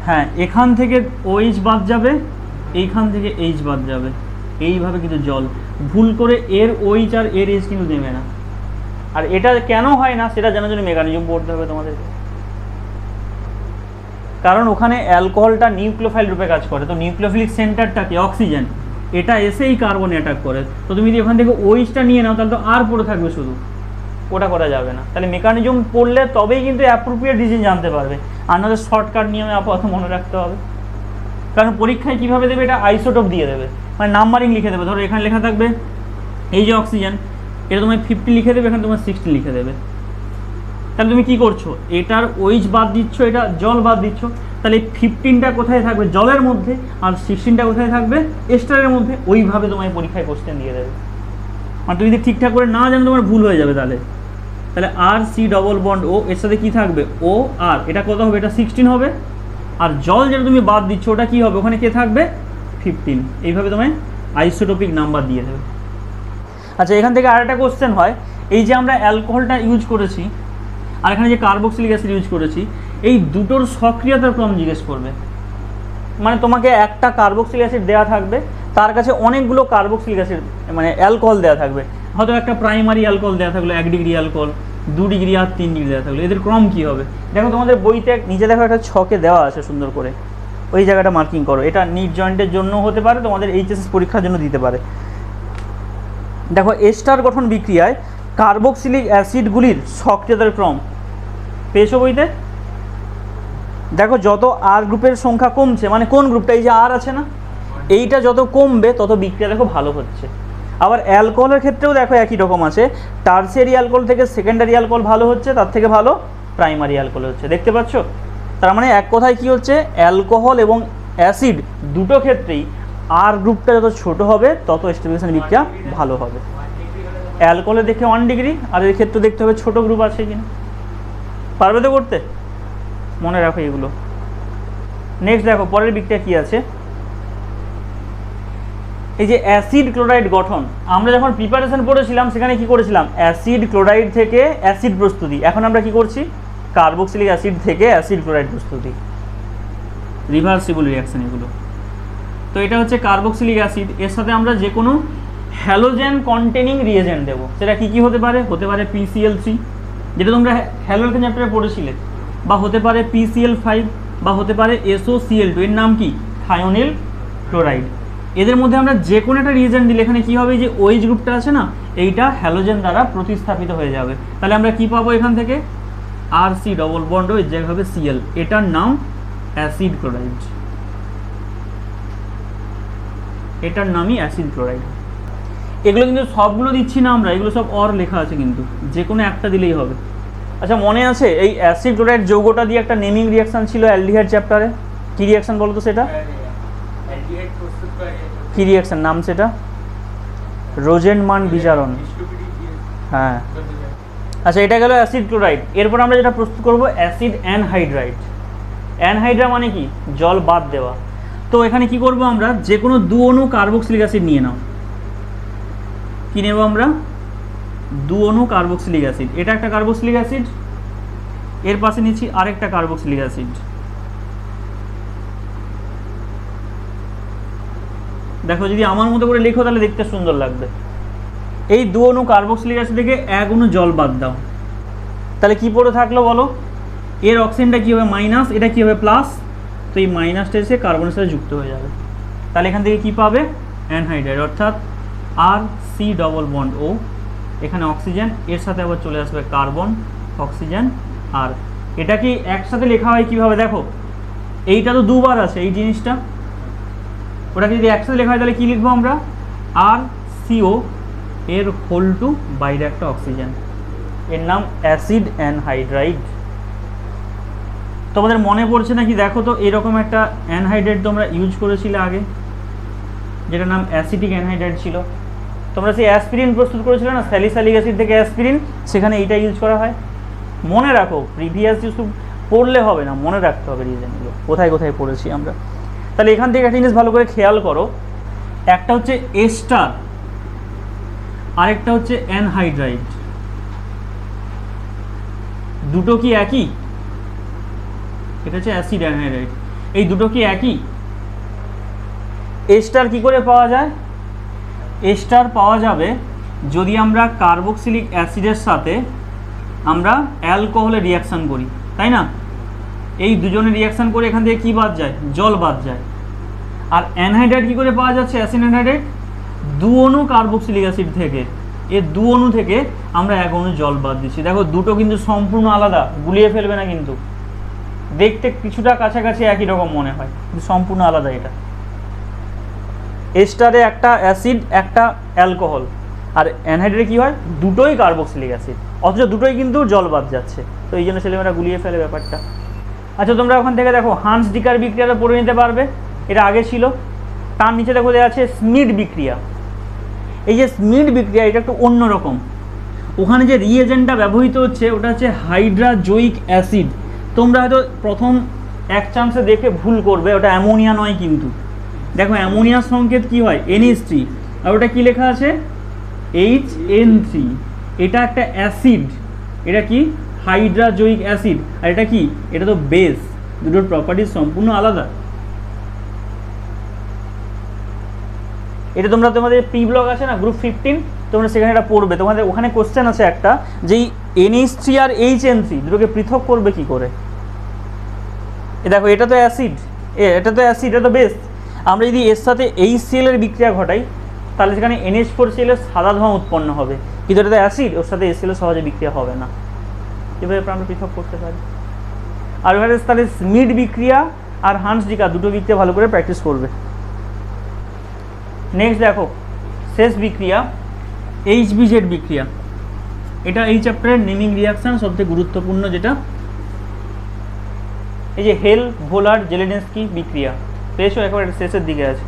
হ্যাঁ, এখান থেকে OH বাদ যাবে, এইখান থেকে H বাদ যাবে, এইভাবে কিন্তু জল ভুল করে এর OH আর এর H কিন্তু দেবে না। আর এটা কেন হয় না সেটা জানার জন্য মেকানিজম পড়তে হবে তোমাদেরকে, কারণ ওখানে অ্যালকোহলটা নিউক্লিওফাইল রূপে কাজ করে। তো নিউক্লিওফিলিক সেন্টারটা কি অক্সিজেন, এটা এসেই কার্বনে অ্যাটাক করে। তো তুমি যদি ওখান থেকে OH-টা নিয়ে নাও তাহলে তো আর পড়ে থাকবে শুধু, ওটা করা যাবে না। তাহলে মেকানিজম পড়লে তবেই কিন্তু অ্যাপ্রোপ্রিয়েট ডিসিশন জানতে পারবে, আর নাহলে শর্টকাট নিয়মে আপাতত মনে রাখতে হবে। কারণ পরীক্ষায় কীভাবে দেবে, এটা আইসোটোপ দিয়ে দেবে, মানে নাম্বারিং লিখে দেবে। ধরো এখানে লেখা থাকবে এই যে অক্সিজেন, এটা তোমায় 50 লিখে দেবে, এখানে তোমার 60 লিখে দেবে। তাহলে তুমি কি করছো, এটার OH বাদ দিচ্ছ, এটা জল বাদ দিচ্ছ, তাহলে এই 15টা কোথায় থাকবে, জলের মধ্যে, আর 16টা কোথায় থাকবে, এস্টারের মধ্যে। ওইভাবে তোমায় পরীক্ষায় কোশ্চেন দিয়ে দেবে। আর তুমি যদি ঠিকঠাক করে না জানো তোমার ভুল হয়ে যাবে। তাহলে RC⋯ এর সাথে কি থাকবে, OR, এটা কত হবে, এটা 16 হবে। আর জল যেটা তুমি বাদ দিচ্ছ ওটা কি হবে, ওখানে কে থাকবে, 15। এইভাবে তোমায় আইসোটোপিক নাম্বার দিয়ে দেবে। আচ্ছা, এখান থেকে আরেকটা কোশ্চেন হয়, এই যে আমরা অ্যালকোহলটা ইউজ করেছি আর এখানে যে কার্বক্সিলিক অ্যাসিড ইউজ করেছি, এই দুটোর সক্রিয়তার ক্রম জিজ্ঞেস করবে। মানে তোমাকে একটা কার্বক্সিলিক অ্যাসিড দেওয়া থাকবে, তার কাছে অনেকগুলো কার্বক্সিলিক অ্যাসিড মানে অ্যালকোহল দেওয়া থাকবে। হয়তো একটা প্রাইমারি অ্যালকোহল দেওয়া থাকলো 1 ডিগ্রি অ্যালকোহল, 2 ডিগ্রি আর 3 ডিগ্রি দেওয়া থাকলো, এদের ক্রম কী হবে? দেখো তোমাদের বইতে নিচে দেখো একটা ছকে দেওয়া আছে সুন্দর করে, ওই জায়গাটা মার্কিং করো। এটা নিট জয়েন্টের জন্য হতে পারে, তোমাদের HSS পরীক্ষার জন্য দিতে পারে। দেখো এস্টার গঠন বিক্রিয়ায় কার্বক্সিলিক অ্যাসিডগুলির সক্রিয়তার ক্রম পেয়েছো বইতে? দেখো যত আর গ্রুপের সংখ্যা কমছে, মানে কোন গ্রুপটা, এই যে আর আছে না, এইটা যত কমবে তত বিক্রিয়া দেখো ভালো হচ্ছে। আবার অ্যালকোহলের ক্ষেত্রেও দেখো একই রকম আছে, টারসিয়ারি অ্যালকোহল থেকে সেকেন্ডারি অ্যালকোহল ভালো হচ্ছে, তার থেকে ভালো প্রাইমারি অ্যালকোহল হচ্ছে। দেখতে পাচ্ছ? তার মানে এক কথায় কি হচ্ছে, অ্যালকোহল এবং অ্যাসিড দুটো ক্ষেত্রেই আর গ্রুপটা যত ছোট হবে তত স্টেবিলাইজেশন বিক্রিয়া ভালো হবে। অ্যালকোহলে দেখে 1 ডিগ্রি, আর এর ক্ষেত্রে দেখতে হবে ছোট গ্রুপ আছে কিনা। পারবে তো করতে? মনে রাখো এগুলো। নেক্সট দেখো পরের বিক্রিয়া কি আছে, এই যে অ্যাসিড ক্লোরাইড গঠন। আমরা যখন প্রিপারেশন পড়েছিলাম সেখানে কি করেছিলাম, অ্যাসিড ক্লোরাইড থেকে অ্যাসিড প্রস্তুতি। এখন আমরা কি করছি, কার্বক্সিলিক অ্যাসিড থেকে অ্যাসিড ক্লোরাইড প্রস্তুতি, রিভার্সিবল রিঅ্যাকশন এগুলো। তো এটা হচ্ছে কার্বক্সিলিক অ্যাসিড, এর সাথে আমরা যে কোনো হ্যালোজেন কন্টেনিং রিয়েজেন্ট দেবো। সেটা কী কী হতে পারে, হতে পারে PCl3, যেটা তোমরা হ্যালোজেন চ্যাপ্টারে পড়েছিলে, বা হতে পারে PCl5, বা হতে পারে SOCl2, এর নাম কি, থায়োনিল ক্লোরাইড। এদের মধ্যে আমরা যে কোনো একটা রিয়েজেন্ট দিলে এখানে কী হবে, যে OH গ্রুপটা আছে না, এইটা হ্যালোজেন দ্বারা প্রতিস্থাপিত হয়ে যাবে। তাহলে আমরা কি পাবো এখান থেকে, RC⋯ এর জায়গায় হবে Cl, এটার নাম অ্যাসিড ক্লোরাইড, এটার নামই অ্যাসিড ক্লোরাইড। এগুলো কিন্তু সবগুলো দিচ্ছি না আমরা, এগুলো সব অর লেখা আছে, কিন্তু যে কোনো একটা দিলেই হবে। আচ্ছা মনে আছে এই অ্যাসিড ক্লোরাইড যৌগটা দিয়ে একটা নেমিং রিঅ্যাকশন ছিল অ্যালডিহাইড চ্যাপ্টারে, কী রিঅ্যাকশন বলো তো সেটা, কী রিঅ্যাকশন নাম সেটা, রোজেনমান বিজারণ। হ্যাঁ আচ্ছা, এটা গেল অ্যাসিড ক্লোরাইড। এরপর আমরা যেটা প্রস্তুত করব অ্যাসিড অ্যানহাইড্রাইড। অ্যানহাইড্রা মানে কি, জল বাদ দেওয়া। তো এখানে কি করব আমরা, যে কোনো 2 অণু কার্বক্সিলিক অ্যাসিড নিয়ে নাও। কি নেব আমরা, 2 অণু কার্বক্সিলিক অ্যাসিড, এটা একটা কার্বক্সিলিক অ্যাসিড, এর পাশে নিচ্ছি আরেকটা কার্বক্সিলিক অ্যাসিড। দেখো যদি আমার মতো করে লেখো তাহলে দেখতে সুন্দর লাগবে। এই 2 অণু কার্বক্সিলিক অ্যাসিড থেকে 1 অণু জল বাদ দাও, তাহলে কি পড়ে থাকলো বলো, এর অক্সিজেনটা কী হবে মাইনাস, এটা কী হবে প্লাস, তো এই মাইনাসটা এসে কার্বনের সাথে যুক্ত হয়ে যাবে। তাহলে এখান থেকে কী পাবে, অ্যানহাইড্রাইড, অর্থাৎ RC⋯O, এখানে অক্সিজেন, এর সাথে আবার চলে আসবে কার্বন, অক্সিজেন। আর এটা কি একসাথে লেখা হয় কীভাবে, দেখো এইটা তো দুবার আছে এই জিনিসটা, ওটাকে যদি একসাথে লেখা হয় তাহলে কী লিখবো আমরা, আর সিও এর হোল টু, বাইরে একটা অক্সিজেন, এর নাম অ্যাসিড অ্যানহাইড্রাইড। তোমাদের মনে পড়ছে নাকি দেখো তো, এরকম একটা অ্যানহাইড্রাইড তোমরা ইউজ করেছিলে আগে, যেটার নাম অ্যাসিটিক অ্যানহাইড্রাইড ছিল। তোমরা সেই অ্যাসপিরিন প্রস্তুত করেছিলে না, স্যালিসাইলিক অ্যাসিড থেকে অ্যাসপিরিন, সেখানে এইটা ইউজ করা হয়। মনে রাখো, প্রিভিয়াস ইউজ পড়লে হবে না, মনে রাখতে হবে রিজনগুলো কোথায় কোথায় পড়েছি আমরা। তাহলে এখান থেকে একটা জিনিস ভালো করে খেয়াল করো, একটা হচ্ছে এস্টার, আরেকটা হচ্ছে অ্যানহাইড্রাইড, দুটো কি একই? এটা হচ্ছে অ্যাসিড অ্যানহাইড্রাইড, এই দুটো কি একই? এস্টার কি করে পাওয়া যায়? এস্টার পাওয়া যাবে যদি আমরা কার্বক্সিলিক অ্যাসিডের সাথে আমরা অ্যালকোহলের রিয়াকশান করি, তাই না? এই দুজনে রিয়াকশান করে এখান থেকে কী বাদ যায়? জল বাদ যায়। আর অ্যানহাইড্রাইড কী করে পাওয়া যাচ্ছে? অ্যাসিড অ্যানহাইড্রাইড দু অণু কার্বক্সিলিক অ্যাসিড থেকে, এর দু অণু থেকে আমরা এক অণু জল বাদ দিচ্ছি। দেখো দুটো কিন্তু সম্পূর্ণ আলাদা, গুলিয়ে ফেলবে না কিন্তু, দেখতে কিছুটা কাছাকাছি একই রকম মনে হয় কিন্তু সম্পূর্ণ আলাদা। এটা এস্টারে একটা অ্যাসিড একটা অ্যালকোহল, আর অ্যানহাইড্রাইডে কী হয়? দুটোই কার্বক্সিলিক অ্যাসিড, অথচ দুটোই কিন্তু জল বাদ যাচ্ছে, তো এই জন্য ছেলেমেয়েরা গুলিয়ে ফেলে ব্যাপারটা। আচ্ছা তোমরা ওখান থেকে দেখো হান্স ডিকার বিক্রিয়াটা পড়ে নিতে পারবে, এটা আগে ছিল। তার নিচে দেখো দেওয়া আছে স্মিড বিক্রিয়া। এই যে স্মিড বিক্রিয়া, এটা একটু অন্যরকম। ওখানে যে রিয়েজেন্টটা ব্যবহৃত হচ্ছে ওটা হচ্ছে হাইড্রাজোয়িক অ্যাসিড। তোমরা হয়তো প্রথম এক চান্সে দেখে ভুল করবে, ওটা অ্যামোনিয়া নয় কিন্তু। দেখো অ্যামোনিয়ার সংকেত কি হয়? NH3, আর ওটা কি লেখা আছে? HN3। এটা একটা অ্যাসিড, এটা কি? হাইড্রাজোয়িক অ্যাসিড। আর এটা কি? এটা তো বেস, দুটোর প্রপার্টিজ সম্পূর্ণ আলাদা। এটা তোমরা তোমাদের প্রি ব্লগ আছে না, গ্রুপ 15, তোমরা সেখানে এটা পড়বে। তোমাদের ওখানে কোশ্চেন আছে একটা, যে NH3 আর HN3 দুটোকে পৃথক করবে কি করে। এ দেখো এটা তো অ্যাসিড, এটা তো অ্যাসিড, এটা তো বেস। আমরা যদি এর সাথে HCl এর বিক্রিয়া ঘটাই তাহলে সেখানে NH4Cl এর সাদা ধোঁয়া উৎপন্ন হবে, কিন্তু এটা তো অ্যাসিড, ওর সাথে HCl এর সহজে বিক্রিয়া হবে না। এভাবে আমরা পৃথক করতে পারি। আর ওখানে তাহলে স্মিড বিক্রিয়া আর হান্স ডিকার দুটো বিক্রিয়া ভালো করে প্র্যাকটিস করবে। নেক্সট দেখো শেষ বিক্রিয়া, HBZ বিক্রিয়া। এটা এই চ্যাপ্টারের নেমিং রিয়াকশান সবথেকে গুরুত্বপূর্ণ, যেটা এই যে হেল ভোলার জেলেনস্কি বিক্রিয়া পেয়েছো, একেবারে শেষের দিকে আছে।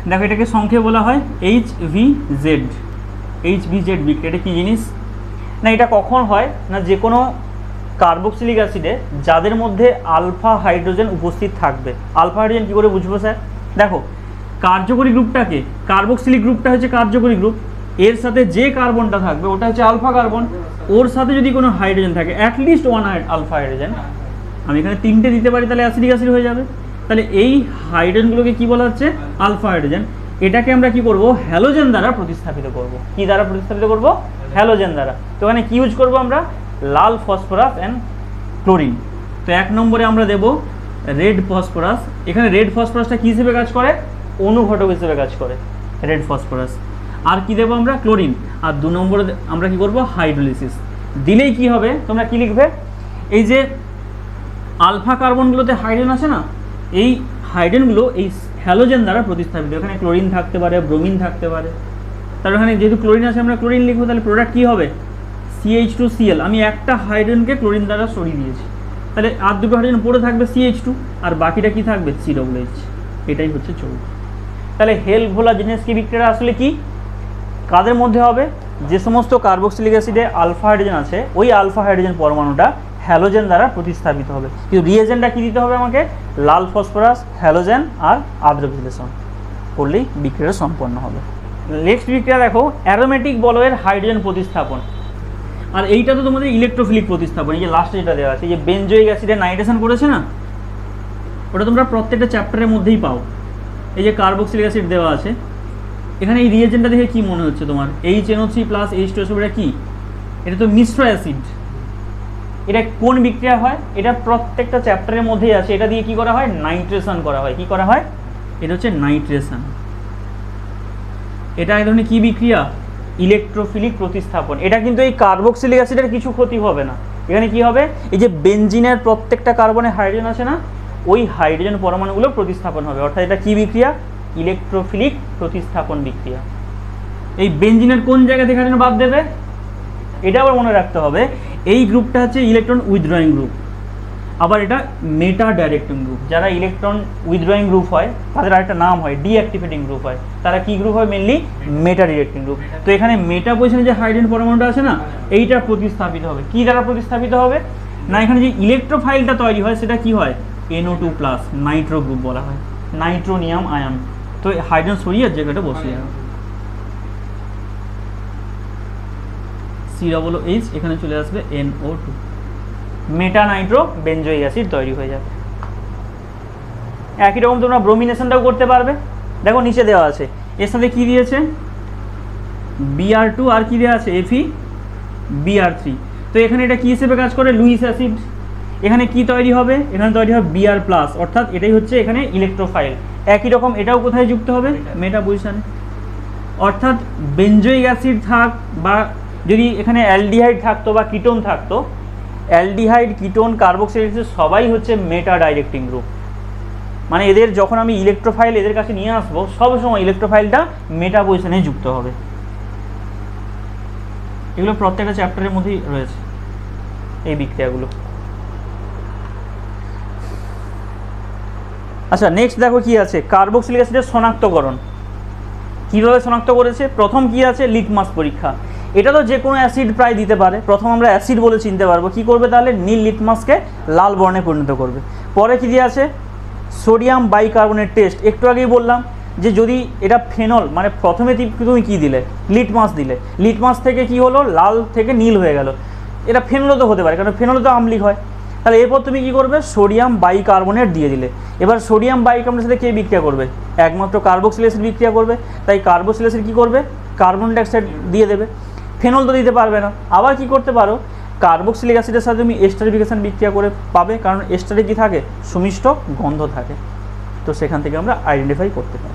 দেখো এটাকে সংক্ষেপে বলা হয় HBZ বিক্রিয়া। এটা কী জিনিস না, এটা কখন হয় না, যে কোনো কার্বক্সিলিক অ্যাসিডে যাদের মধ্যে আলফা হাইড্রোজেন উপস্থিত থাকবে। আলফা হাইড্রোজেন কী করে বুঝবো স্যার? দেখো কার্যকরী গ্রুপটাকে, কার্বক্সিলিক গ্রুপটা হচ্ছে কার্যকরী গ্রুপ, এর সাথে যে কার্বনটা থাকবে ওটা হচ্ছে আলফা কার্বন, ওর সাথে যদি কোনো হাইড্রোজেন থাকে অ্যাটলিস্ট ওয়ান আলফা হাইড্রোজেন, আমি এখানে 3টে দিতে পারি তাহলে অ্যাসিডিক অ্যাসিড হয়ে যাবে। তাহলে এই হাইড্রোজেনগুলোকে কী বলা হচ্ছে? Alpha hydrogen. এটাকে আমরা কি করব? হ্যালোজেন দ্বারা প্রতিস্থাপিত করব। কি দ্বারা প্রতিস্থাপিত করব? হ্যালোজেন দ্বারা। তো এখানে কি ইউজ করব আমরা? লাল ফসফরাস অ্যান্ড ক্লোরিন। তো 1 নম্বরে আমরা দেব রেড ফসফরাস। এখানে রেড ফসফরাসটা কী হিসেবে কাজ করে? অনুঘটক হিসেবে কাজ করে রেড ফসফরাস। আর কি দেবো আমরা? ক্লোরিন। আর 2 নম্বরে আমরা কি করব? হাইড্রোলিসিস। দিলেই কি হবে? তোমরা কি লিখবে? এই যে আলফা কার্বনগুলোতে হাইড্রোজেন আছে না, এই হাইড্রোজেনগুলো এই হ্যালোজেন দ্বারা প্রতিস্থাপিত। এখানে ক্লোরিন থাকতে পারে, ব্রোমিন থাকতে পারে। তাহলে এখানে যেহেতু ক্লোরিন আছে আমরা ক্লোরিন লিখবো। তাহলে প্রোডাক্ট কী হবে? CH2Cl। আমি একটা হাইড্রোজেনকে ক্লোরিন দ্বারা সরিয়ে দিয়েছি, তাহলে আর 2টো হাইড্রোজেন পড়ে থাকবে CH2, আর বাকিটা কি থাকবে? COOH। এটাই হচ্ছে যৌগ। তাহলে হেল ভোলা জেলেনস্কি বিক্রিয়াটা আসলে কি? কাদের মধ্যে হবে? যে সমস্ত কার্বক্সিলিক অ্যাসিডে আলফা হাইড্রোজেন আছে, ওই আলফা হাইড্রোজেন পরমাণুটা হ্যালোজেন দ্বারা প্রতিস্থাপিত হবে। কিন্তু রিয়েজেন্টটা কী দিতে হবে আমাকে? লাল ফসফরাস, হ্যালোজেন আর আদ্র বিশ্লেষণ করলেই বিক্রিয়াটা সম্পন্ন হবে। নেক্সট বিক্রিয়া দেখো অ্যারোমেটিক বলয়ের হাইড্রোজেন প্রতিস্থাপন। আর এইটা তো তোমাদের ইলেকট্রোফিলিক প্রতিস্থাপন। এই যে লাস্টে যেটা দেওয়া আছে, এই যে বেনজোয়িক অ্যাসিডের নাইট্রেশন করেছে না, ওটা তোমরা প্রত্যেকটা চ্যাপ্টারের মধ্যেই পাও। এই যে কার্বক্সিলিক অ্যাসিড দেওয়া আছে, এখানে এই রিয়েজেন্টটা দেখে কি মনে হচ্ছে তোমার? HNO3 + H2SO। এটা কি? এটা তো মিশ্র অ্যাসিড। এটা কোন বিক্রিয়া হয়? এটা প্রত্যেকটা চ্যাপ্টারের মধ্যেই আছে। এটা দিয়ে কি করা হয়? নাইট্রেশন করা হয়। কি করা হয়? এটা হচ্ছে নাইট্রেশন। এটা এই ধরনের কি বিক্রিয়া? ইলেকট্রোফিলিক প্রতিস্থাপন। এটা কিন্তু এই কার্বক্সিলিক অ্যাসিডের কিছু ক্ষতি হবে না, এখানে কি হবে, এই যে বেনজিনের প্রত্যেকটা কার্বনে হাইড্রোজেন আছে না, ওই হাইড্রোজেন পরমাণুগুলো প্রতিস্থাপন হবে, অর্থাৎ এটা কি বিক্রিয়া, ইলেকট্রোফিলিক প্রতিস্থাপন বিক্রিয়া। এই বেনজিনের কোন জায়গা থেকে হাইড্রোজেন বাদ দেবে, এটা আবার মনে রাখতে হবে, এই গ্রুপটা হচ্ছে ইলেকট্রন উইথড্রয়িং গ্রুপ, আবার এটা মেটা ডাইরেক্টিং গ্রুপ। যারা ইলেকট্রন উইথড্রয়িং গ্রুপ হয় তাদের আরেকটা নাম হয় ডিঅ্যাক্টিভেটিং গ্রুপ হয়, তারা কি গ্রুপ হয়, মেনলি মেটা ডাইরেক্টিং গ্রুপ। তো এখানে মেটা পজিশনে যে হাইড্রোজেন পরমাণুটা আছে না, এইটা প্রতিস্থাপিত হবে, কি দ্বারা প্রতিস্থাপিত হবে না, এখানে যে ইলেকট্রোফাইলটা তৈরি হয় সেটা কি হয়, NO2+, নাইট্রো গ্রুপ বলা হয়, নাইট্রোনিয়াম আয়ন। তো হাইড্রোজেন সরিয়ে জায়গাটা বসিয়ে যাবে, COOH এখানে চলে আসবে NO2, মেটা নাইট্রো বেনজোইক অ্যাসিড তৈরি হয়ে যাবে। একই রকম তোমরা ব্রোমিনেশনটাও করতে পারবে, দেখো নিচে দেওয়া আছে, এর সাথে কি দিয়েছে, Br2 আর কি দেওয়া আছে, FeBr3। তো এখানে এটা কি হিসেবে কাজ করে, লুইস অ্যাসিড। এখানে কি তৈরি হবে, এখানে তৈরি হবে Br+, অর্থাৎ এটাই হচ্ছে এখানে ইলেকট্রোফাইল। একই রকম এটাও কোথায় যুক্ত হবে, মেটা পজিশনে। অর্থাৎ বেনজোইক অ্যাসিড থাক বা যদি এখানে অ্যালডিহাইড থাকতো বা কিটোন থাকতো, অ্যালডিহাইড, কিটোন, কার্বক্সিলিক অ্যাসিড সবাই হচ্ছে মেটা ডাইরেক্টিং গ্রুপ। মানে এদের যখন আমি ইলেকট্রোফাইল এদের কাছে নিয়ে আসবো, সবসময় ইলেকট্রোফাইলটা মেটা পজিশনে যুক্ত হবে। এগুলো প্রত্যেকটা চ্যাপ্টারের মধ্যেই রয়েছে এই বিক্রিয়াগুলো। আচ্ছা, নেক্সট দেখো কি আছে, কার্বক্সিলিক অ্যাসিডের শনাক্তকরণ কীভাবে শনাক্ত করেছে। প্রথম কি আছে, লিটমাস পরীক্ষা। এটা তো যে কোনো অ্যাসিড প্রায় দিতে পারে, প্রথম আমরা অ্যাসিড বলে চিনতে পারবো, কি করবে তাহলে, নীল লিটমাসকে লাল বর্ণে পরিণত করবে। পরে কি দিয়ে আছে, সোডিয়াম বাইকার্বনেট টেস্ট। একটু আগেই বললাম যে যদি এটা ফেনল, মানে প্রথমে তুমি কী দিলে, লিটমাস দিলে, লিটমাস থেকে কি হলো, লাল থেকে নীল হয়ে গেল, এটা ফেনলও তো হতে পারে, কারণ ফেনল তো আম্লিক হয়। তাহলে এরপর তুমি কি করবে, সোডিয়াম বাইকার্বনেট দিয়ে দিলে। এবার সোডিয়াম বাইকার্বনেটের সাথে কে বিক্রিয়া করবে, একমাত্র কার্বক্সিলিক অ্যাসিড বিক্রিয়া করবে। তাই কার্বক্সিলিক অ্যাসিড কী করবে, কার্বন ডাইঅক্সাইড দিয়ে দেবে, ফেনল তো দিতে পারবে না। আবার কি করতে পারো, কার্বক্সিলিক অ্যাসিডের সাথে তুমি এস্টারিফিকেশন বিক্রিয়া করে পাবে, কারণ এস্টারে কি থাকে, সুমিষ্ট গন্ধ থাকে। তো সেখান থেকে আমরা আইডেন্টিফাই করতে পারি।